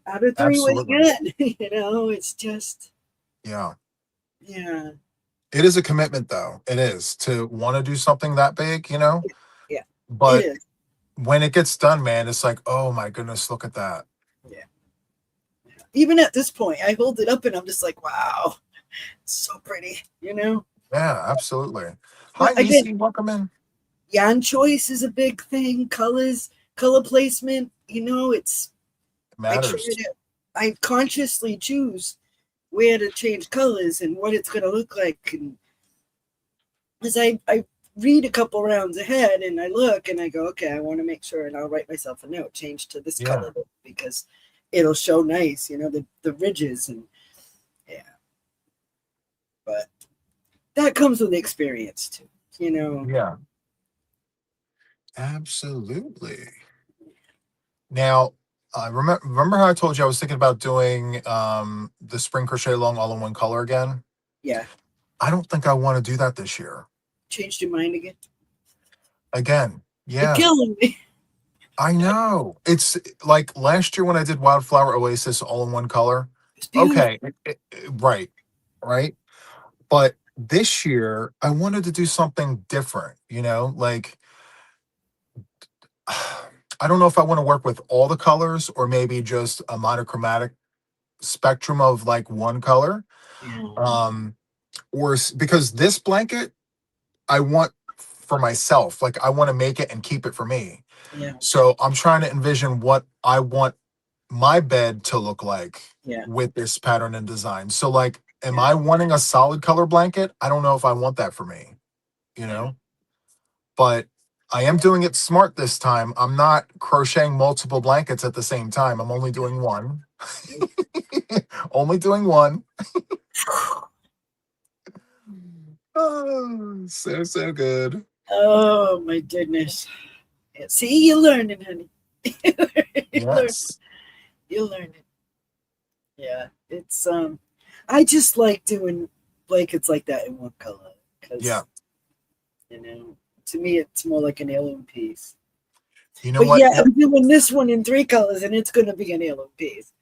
out of three-way absolutely. good. You know, it's just Yeah. yeah, It is a commitment, though. It is to want to do something that big, you know? yeah, it But is. when it gets done, man, it's like, oh my goodness, look at that. Yeah. Even at this point, I hold it up and I'm just like, wow, it's so pretty, you know? Yeah, absolutely. Hi, But again, Nisi. Welcome in. yarn choice is a big thing. Colors, color placement, you know, it's It I try matters. to I consciously choose where to change colors and what it's gonna look like. And as I read a couple rounds ahead and I look and I go, okay, I want to make sure and I'll write myself a note, change to this Yeah, color because it'll show nice, you know, the ridges and yeah. But that comes with experience too, you know. yeah, absolutely. Now, I remember how I told you I was thinking about doing the spring crochet along all in one color again? Yeah. I don't think I want to do that this year. Changed your mind again. Again, You're yeah, killing me. I know. It's like last year when I did Wildflower Oasis all in one color. It's beautiful. Okay, right, right. But this year I wanted to do something different, you know, like I don't know if I want to work with all the colors or maybe just a monochromatic spectrum of like one color. Yeah. Um, because this blanket I want for myself. Like I want to make it and keep it for me. Yeah. So I'm trying to envision what I want my bed to look like Yeah. with this pattern and design. So like, am Yeah. I wanting a solid color blanket? I don't know if I want that for me, you Yeah. know, but I am doing it smart this time. I'm not crocheting multiple blankets at the same time. I'm only doing one. Only doing one. Oh, so so good. Oh my goodness. Yeah, see, you're learning, honey. you're learning. Yes. You're learning. Yeah. It's I just like doing blankets like that in one color Yeah. because you know, to me it's more like an heirloom piece. You know But what? yeah, I'm doing this one in 3 colors and it's gonna be an heirloom piece.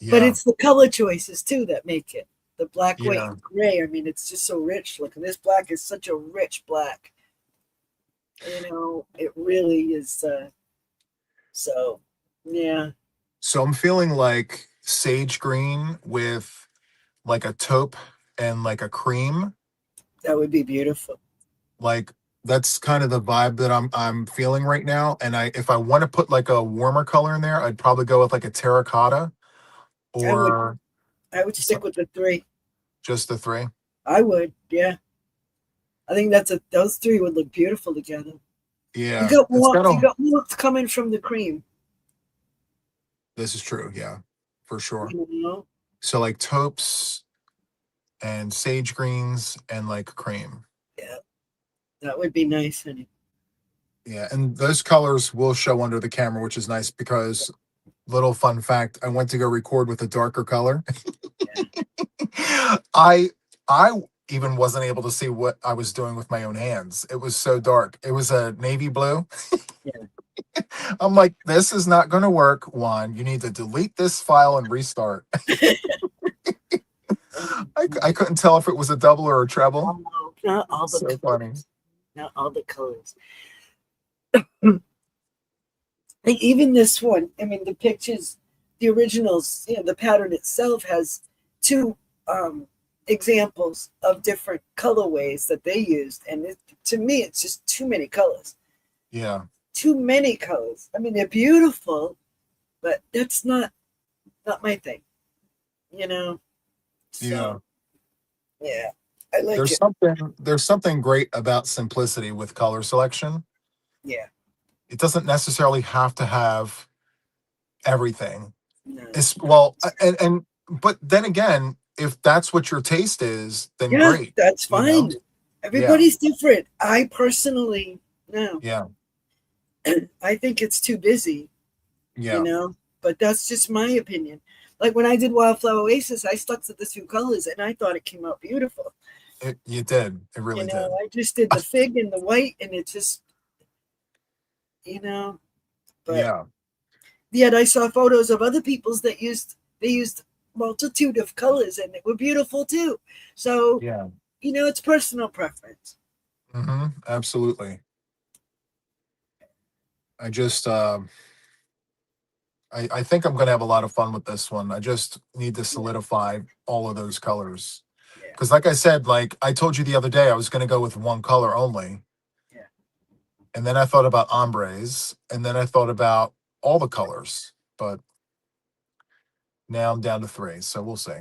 But Yeah. it's the color choices too that make it. The black, white, Yeah. and gray. I mean, it's just so rich. Look, this black is such a rich black. You know, it really is. So, yeah, So I'm feeling like sage green with like a taupe and like a cream. that would be beautiful. Like that's kind of the vibe that I'm feeling right now. And I if I want to put like a warmer color in there, I'd probably go with like a terracotta I would, or I would stick with the 3. just the three. I would, yeah. I think those 3 would look beautiful together. You Yeah. got It's warmth. got You a got warmth coming from the cream. this is true, yeah, for sure. You know, So like taupes and sage greens and like cream. yeah, that would be nice, honey. Yeah, and those colors will show under the camera, which is nice because little fun fact, I went to go record with a darker color. Yeah, I I even wasn't able to see what I was doing with my own hands. It was so dark. It was a navy blue. yeah. I'm like, this is not going to work. Juan, you need to delete this file and restart. I couldn't tell if it was a double or a treble. Not all the So funny. colors. not all the colors. Like even this one, I mean, the pictures, the originals, the pattern itself has two examples of different colorways that they used, and to me, it's just too many colors. Yeah. Too many colors. I mean, they're beautiful, but that's not my thing, you know. Yeah. So yeah, I like There's it. something great about simplicity with color selection. Yeah, It doesn't necessarily have to have everything. no, It's well, and but then again, if that's what your taste is, then yeah, great. that's You know? fine. Yeah. Everybody's different. I personally, no, Yeah. I think it's too busy, you Yeah. know, but that's just my opinion. Like when I did Wildflower Oasis, I stuck to the two colors and I thought it came out beautiful. You did. It You really know, did. I just did the fig and the white and it just, you know, but Yeah. yet I saw photos of other people's that they used multitude of colors and it were beautiful too. So, Yeah. it's personal preference. Absolutely. I just I think I'm gonna have a lot of fun with this one. I just need to Yeah, solidify all of those colors. yeah, Because like I said, like I told you the other day, I was gonna go with one color only. yeah. And then I thought about ombres, and then I thought about all the colors. But now I'm down to three, so we'll see.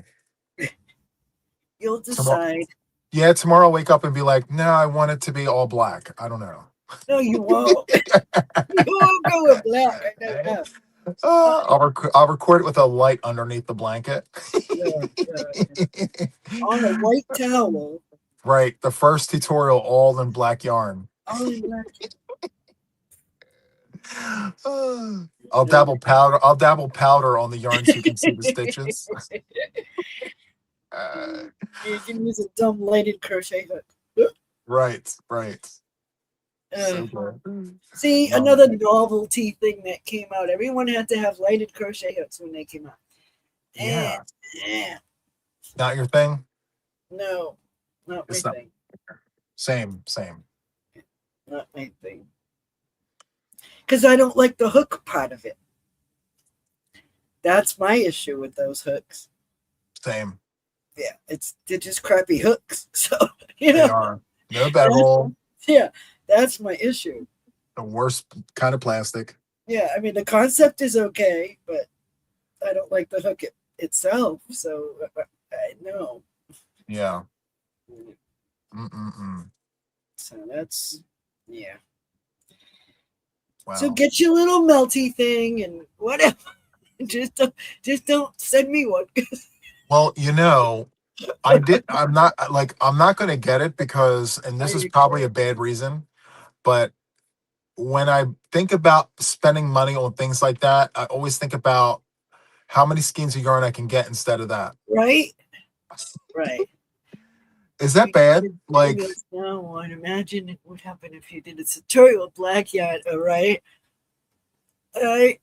You'll Tomorrow, decide. yeah, tomorrow I'll wake up and be like, no, I want it to be all black. I don't know. No, you won't. You won't go with black. I know that. I'll record it with a light underneath the blanket. Yeah, yeah. On a white towel, Right, the first tutorial all in black yarn. all in black. I'll No. dabble powder. I'll dabble powder on the yarn so you can see the stitches. Uh, You can use a dumb lighted crochet hook. right, right. Uh, So good. see, Um, another novelty thing that came out. Everyone had to have lighted crochet hooks when they came out. Eh, yeah, eh, not your thing. no, not my It's not thing. same, same. Not my thing. Because I don't like the hook part of it. That's my issue with those hooks. Same. Yeah, they're just crappy hooks. So They are no that's, bevel. yeah, that's my issue. The worst kind of plastic. Yeah, I mean the concept is okay, but I don't like the hook itself. So I know. Yeah. Mm-mm-mm. So that's yeah. So Wow. get your little melty thing and whatever. Just don't send me one. Well, I did. I'm not going to get it because, and Are this is you probably kidding? a bad reason, but when I think about spending money on things like that, I always think about how many skeins of yarn I can get instead of that. Right? Right. Is that You bad? did doing Like, this now. I'd imagine it would happen if you did a tutorial black yarn, all right? All right.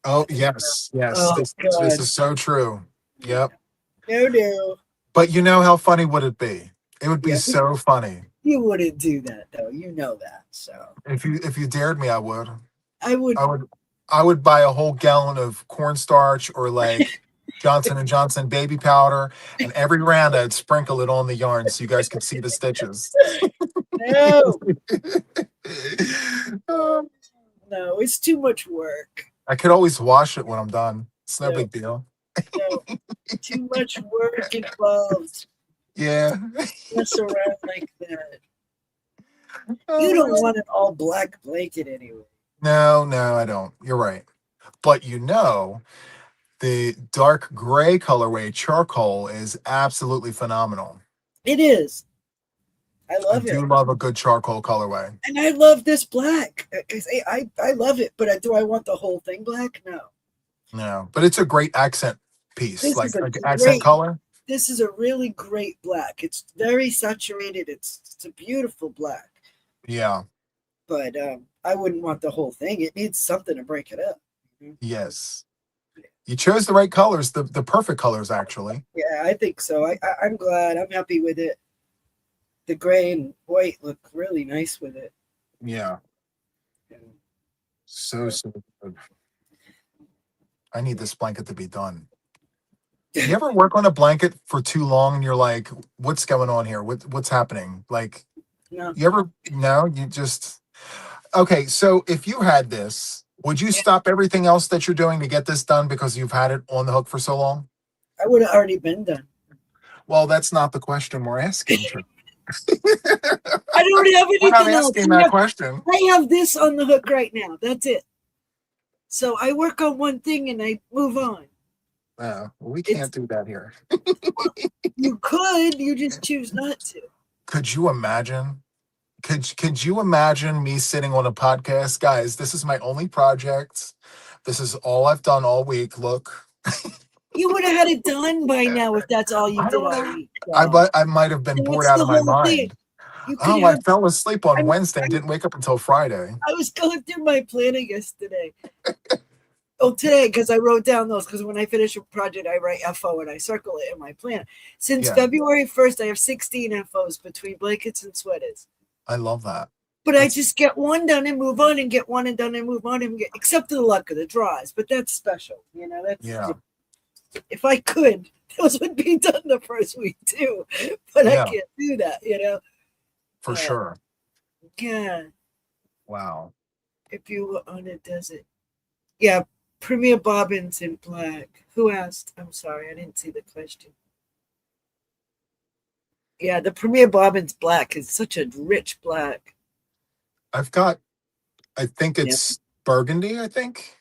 oh yes, yes, Oh this God. is so true. Yeah. Yep. No, no. But how funny would it be? It would be Yeah. so funny. You wouldn't do that though. You know that. So If you dared me, I would. I would I would I would buy a whole gallon of cornstarch or like Johnson and Johnson baby powder, and every round I'd sprinkle it on the yarn so you guys could see the stitches. no. No, it's too much work. I could always wash it when I'm done. It's no No, big deal. no. Too much work involved. Yeah. Mess around like that. You don't Uh, want an all black blanket anyway. no, no, I don't. You're right. But the dark gray colorway charcoal is absolutely phenomenal. It is. I I love do it. love a good charcoal colorway. And I love this black. I love it, but do I want the whole thing black? No. No, but it's a great accent piece, This is like a accent great. color. This is a really great black. It's very saturated. It's a beautiful black, Yeah. but I wouldn't want the whole thing. It needs something to break it up. Mhm. Yes. You chose the right colors, the perfect colors, actually. Yeah, I think so. I'm glad. I'm happy with it. the gray and white look really nice with it. Yeah. So good. I need this blanket to be done. You ever work on a blanket for too long and you're like, what's going on here? What's happening? Like, No. you ever, no, you just, okay. So if you had this, would you stop everything else that you're doing to get this done because you've had it on the hook for so long? I would have already been done. Well, that's not the question we're asking. I don't have We're not anything else. asking that question. I have this on the hook right now. That's it. So I work on one thing and I move on. Well, we can't do that here. You could, you just choose not to. Could you imagine? Could you imagine me sitting on a podcast? Guys, this is my only project. This is all I've done all week. Look. You would have had it done by now if that's all you did all week. I might have been bored out of my mind. Oh, I fell asleep on Wednesday and didn't wake up until Friday. I was going through my planner yesterday. Today, because I wrote down those, because when I finish a project, I write FO and I circle it in my planner. Since February 1st, I have 16 FOs between blankets and sweaters. I love that. But I just get one done and move on and get one and done and move on and get, except for the luck of the draws. But that's special. You know, that's if I could, those would be done the first week too. But I can't do that, you know. For sure. Yeah. Wow. If you were on a desert. Yeah. Premier bobbins in black. Who asked? I'm sorry, I didn't see the question. Yeah, the Premier bobbins black is such a rich black. I've got, I think it's burgundy, I think.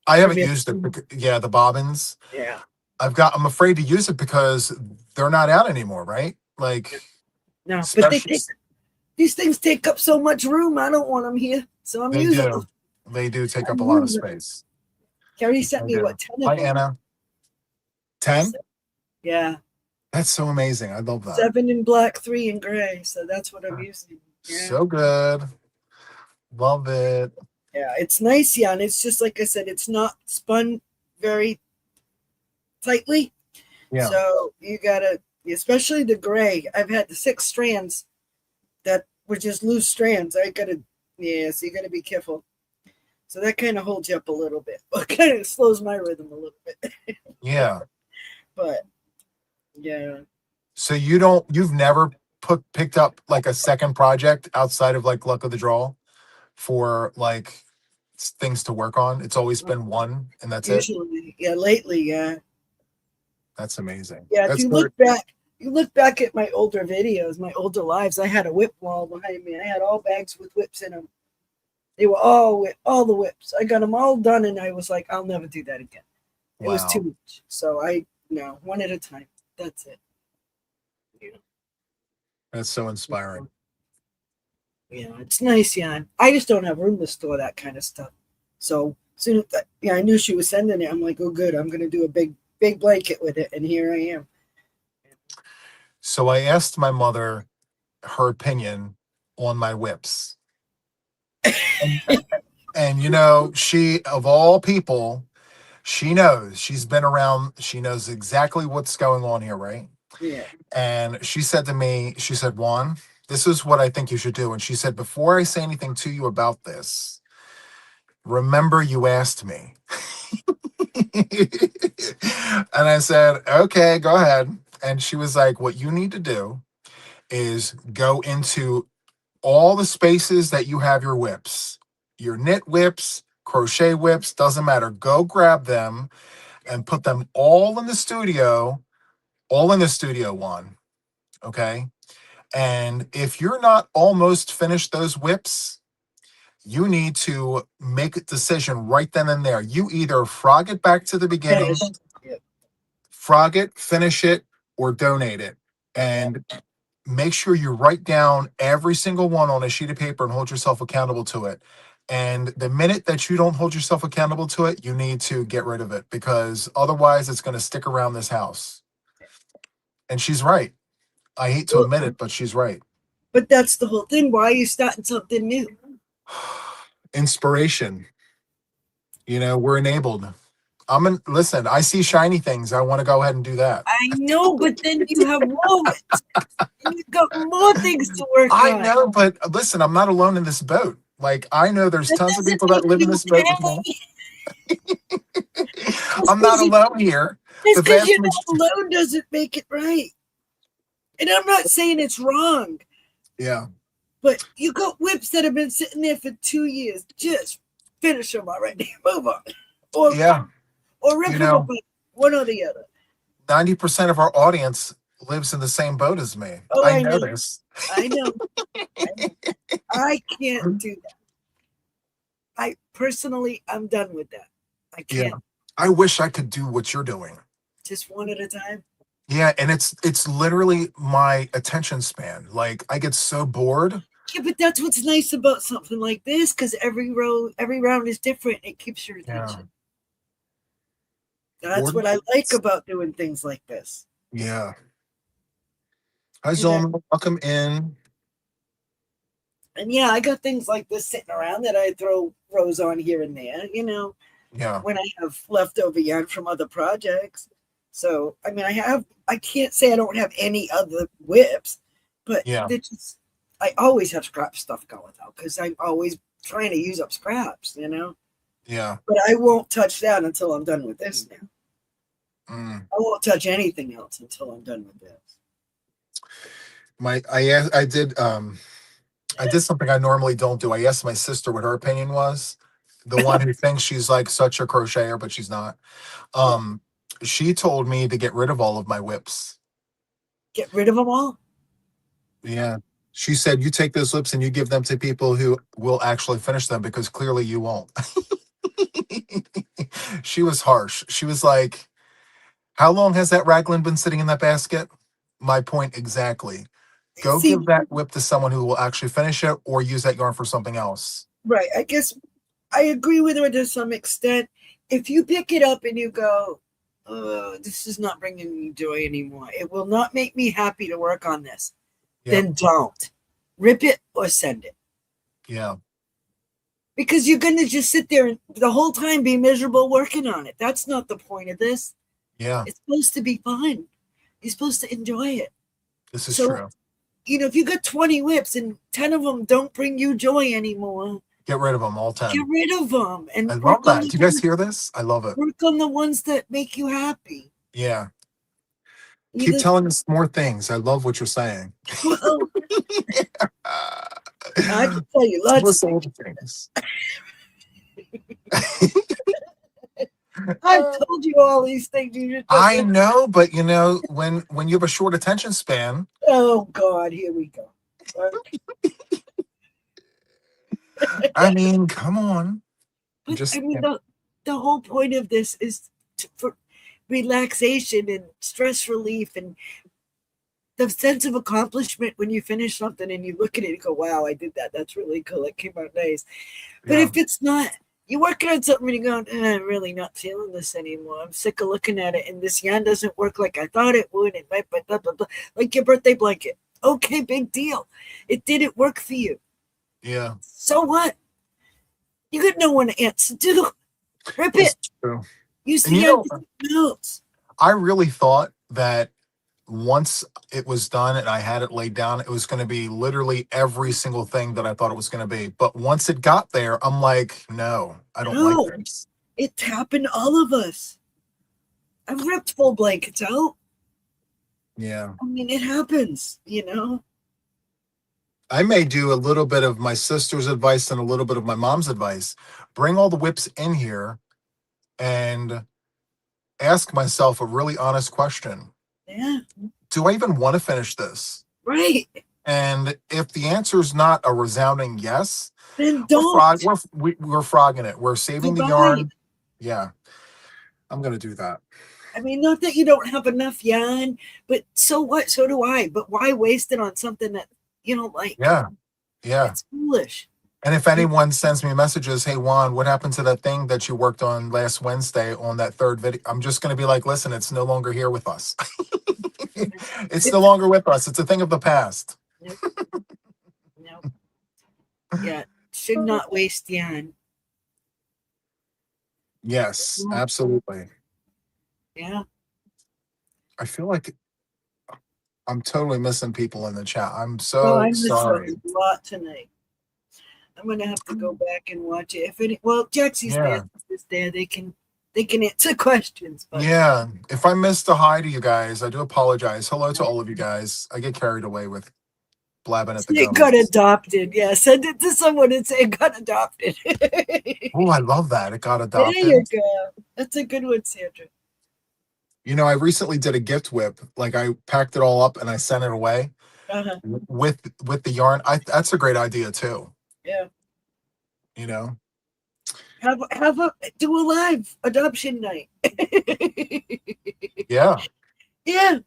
I haven't used it. Yeah, the bobbins. Yeah. I'm afraid to use it because they're not out anymore, right? Like, no, but these things take up so much room. I don't want them here. So I'm using them. They do take up a lot of space. Carrie sent me what, 10 of them? Hi, Anna. 10? Yeah. That's so amazing. I love that. 7 in black, 3 in gray. So that's what I'm using. Yeah. So good. Love it. Yeah, it's nice, and it's just like I said, it's not spun very tightly. Yeah. So you gotta, especially the gray. I've had the 6 strands that were just loose strands. So you gotta be careful. So that kind of holds you up a little bit. It kind of slows my rhythm a little bit. Yeah. But yeah. So you've never picked up like a second project outside of like Luck of the Draw for like things to work on? It's always been one and that's usually, yeah, lately, yeah. That's amazing. Yeah, that's if you look back at my older videos, my older lives, I had a whip wall behind me. I had all bags with whips in them. They were all the whips. I got them all done, and I was like, I'll never do that again. It was too much. So one at a time. That's it. Yeah. That's so inspiring. Yeah, it's nice, Jan. I just don't have room to store that kind of stuff. So soon as I knew she was sending it. I'm like, oh, good. I'm going to do a big blanket with it, and here I am. So I asked my mother her opinion on my whips. And you know, she, of all people, she knows. She's been around. She knows exactly what's going on here, right? Yeah. And she said to me, she said, Juan, this is what I think you should do. And she said, before I say anything to you about this, remember you asked me. And I said, okay, go ahead. And she was like, what you need to do is go into all the spaces that you have your whips, your knit whips, crochet whips, doesn't matter. Go grab them and put them all in the studio, Juan. Okay. And if you're not almost finished those whips, you need to make a decision right then and there. You either frog it back to the beginning, frog it, finish it, or donate it. And make sure you write down every single one on a sheet of paper and hold yourself accountable to it. And the minute that you don't hold yourself accountable to it, you need to get rid of it, because otherwise it's going to stick around this house. And she's right. I hate to admit it, but she's right. But that's the whole thing. Why are you starting something new? Inspiration. You know, we're enabled. Listen, I see shiny things. I want to go ahead and do that. I know, but then you have more whips. And you've got more things to work I on. know, but listen, I'm not alone in this boat. Like, I know there's That tons of doesn't people that make live in you this boat with me. okay. I'm not alone here. The Just because vast you're majority. not alone doesn't make it right. And I'm not saying it's wrong, Yeah. but you got whips that have been sitting there for 2 years. Just finish them already. Move on. Or Yeah. rip You them know, apart. One or the other. 90% of our audience lives in the same boat as me. Oh, I I know know. this. I know. I know. I can't do that. I personally, I'm done with that. I Yeah. can't. I wish I could do what you're doing. Just one at a time. Yeah, and it's literally my attention span. Like, I get so bored. Yeah, but that's what's nice about something like this, because every round is different. It keeps your Yeah. attention. That's Bored. what I like about doing things like this. Yeah. Hi, And Zolma. Welcome in. yeah, I got things like this sitting around that I throw rows on here and there, Yeah. when I have leftover yarn from other projects. So, I mean, I can't say I don't have any other whips, but Yeah. I always have scrap stuff going though, because I'm always trying to use up scraps, Yeah. But I won't touch that until I'm done with this now. Mm. I won't touch anything else until I'm done with this. I did something I normally don't do. I asked my sister what her opinion was. The one who thinks she's like such a crocheter, but she's not. Yeah. Um, she told me to get rid of all of my whips. Get rid of them all? Yeah. She said, you take those whips and you give them to people who will actually finish them because clearly you won't. She was harsh. She was like, how long has that raglan been sitting in that basket? My point exactly. Go See, give that whip to someone who will actually finish it or use that yarn for something else. right. I guess I agree with her to some extent. If you pick it up and you go, this is not bringing me joy anymore, it will not make me happy to work on this, Yep. then don't. Rip it or send it. Yeah. Because you're going to just sit there and the whole time be miserable working on it. That's not the point of this. Yeah. It's supposed to be fun. You're supposed to enjoy it. This is So, true. if you got 20 whips and 10 of them don't bring you joy anymore, Get rid of them, all 10. get rid of them and I love work on that. Do you guys hear this? I love it. the ones that make you happy. Yeah. Keep Either, telling us more things. I love what you're saying. well, Uh, I can tell you tell lots us of all things. the things. I've told you all these things. You just I don't. know, but when you have a short attention span, Oh God, here we go. I mean, come on. But Just I mean, the whole point of this is for relaxation and stress relief and the sense of accomplishment when you finish something and you look at it and go, wow, I did that. That's really cool. It came out nice. But yeah, if it's not, you're working on something and you're going, I'm really not feeling this anymore. I'm sick of looking at it. And this yarn doesn't work like I thought it would. And blah, blah, blah, blah. Like your birthday blanket. Okay, big deal. It didn't work for you. yeah. So what? You got no one to answer to. Rip it. It's true. Use And the yarn notes. I really thought that once it was done and I had it laid down, it was going to be literally every single thing that I thought it was going to be. But once it got there, I'm like, no, I don't like No, this. it happened to all of us. I've ripped full blankets out. Yeah. I mean, it happens, I may do a little bit of my sister's advice and a little bit of my mom's advice. Bring all the whips in here and ask myself a really honest question. Yeah, Do I even want to finish this? right. And if the answer is not a resounding yes, Then don't. we're frogging it. We're saving the Goodbye. yarn. Yeah, I'm going to do that. I mean, not that you don't have enough yarn, but so what? So do I. But why waste it on something that you don't like? Yeah. Yeah. It's foolish. And if anyone sends me messages, hey, Juan, what happened to that thing that you worked on last Wednesday on that third video? I'm just going to be like, listen, it's no longer here with us. It's no longer with us. It's a thing of the past. Nope. Yeah, should not waste yarn. Yes, Yeah. absolutely. Yeah. I feel like I'm totally missing people in the chat. I'm Well, so I missed a sorry. lot tonight. I'm gonna have to go back and watch it. If any, well, Jaxie's there, Yeah. is there. They can answer questions, but Yeah. If I missed a hi to you guys, I do apologize. Hello to all of you guys. I get carried away with blabbing at the it got gums. adopted. Yeah, send it to someone and say it got adopted. Oh, I love that. It got There you adopted. go. That's a good one, Sandra. You know, I recently did a gift whip. Like I packed it all up and I sent it away Uh-huh. with the yarn. That's a great idea too. Yeah. You know? Have a do a live adoption night. Yeah. Yeah.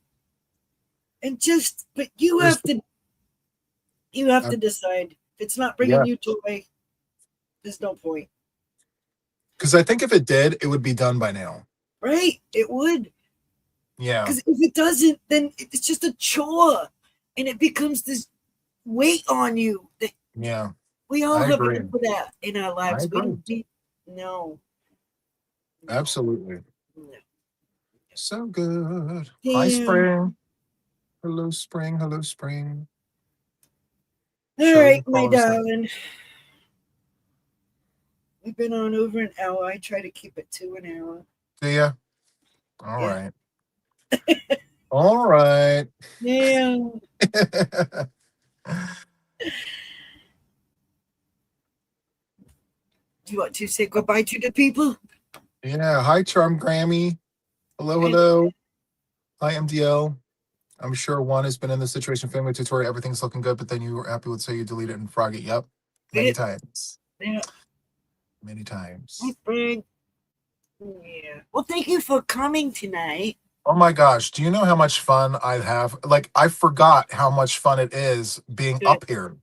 And just but There's you have uh, to decide. If it's not bringing yeah. you joy, there's no point. Because I think if it did, it would be done by now. Right? It would. Yeah. Because if it doesn't, then it's just a chore. And it becomes this weight on you. That Yeah. we all I have agree. enough of that in our I lives. We agree. don't need no. Absolutely. No. So good. Hi, Damn. Spring. Hello, Spring. Hello, Spring. All Show right, your my colors. darling. We've been on over an hour. I try to keep it to an hour. See ya. All Yeah. right. All right. Yeah. Do you want to say goodbye to the people? Yeah. Hi, Charm Grammy. Hello, And hello. Hi, MDL. I'm sure one has been in this situation, family tutorial, everything's looking good, but then you were happy with say you deleted and frog it. Yep. Many it, times. yeah. Many times. Hi, Frank. Yeah. Well, thank you for coming tonight. Oh my gosh. Do you know how much fun I have? Like, I forgot how much fun it is being Good. up here.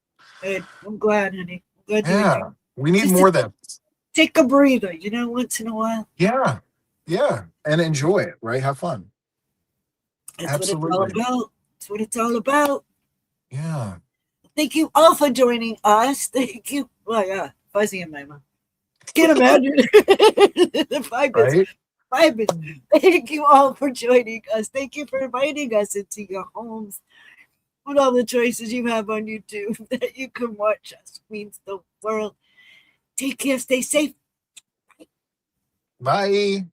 Good. I'm glad, honey. I'm glad you enjoyed. Yeah. We need Just more to of that. take a breather, once in a while. Yeah. Yeah. And enjoy it, right? Have fun. That's what it's all Absolutely. about. That's what it's all about. Yeah. Thank you all for joining us. Thank you. Oh, yeah. Fuzzy in my mouth. Can't imagine. The fibers. Right? Fibers. Thank you all for joining us. Thank you for inviting us into your homes. With all the choices you have on YouTube that you can watch us means the world. Take care. Stay safe. Bye.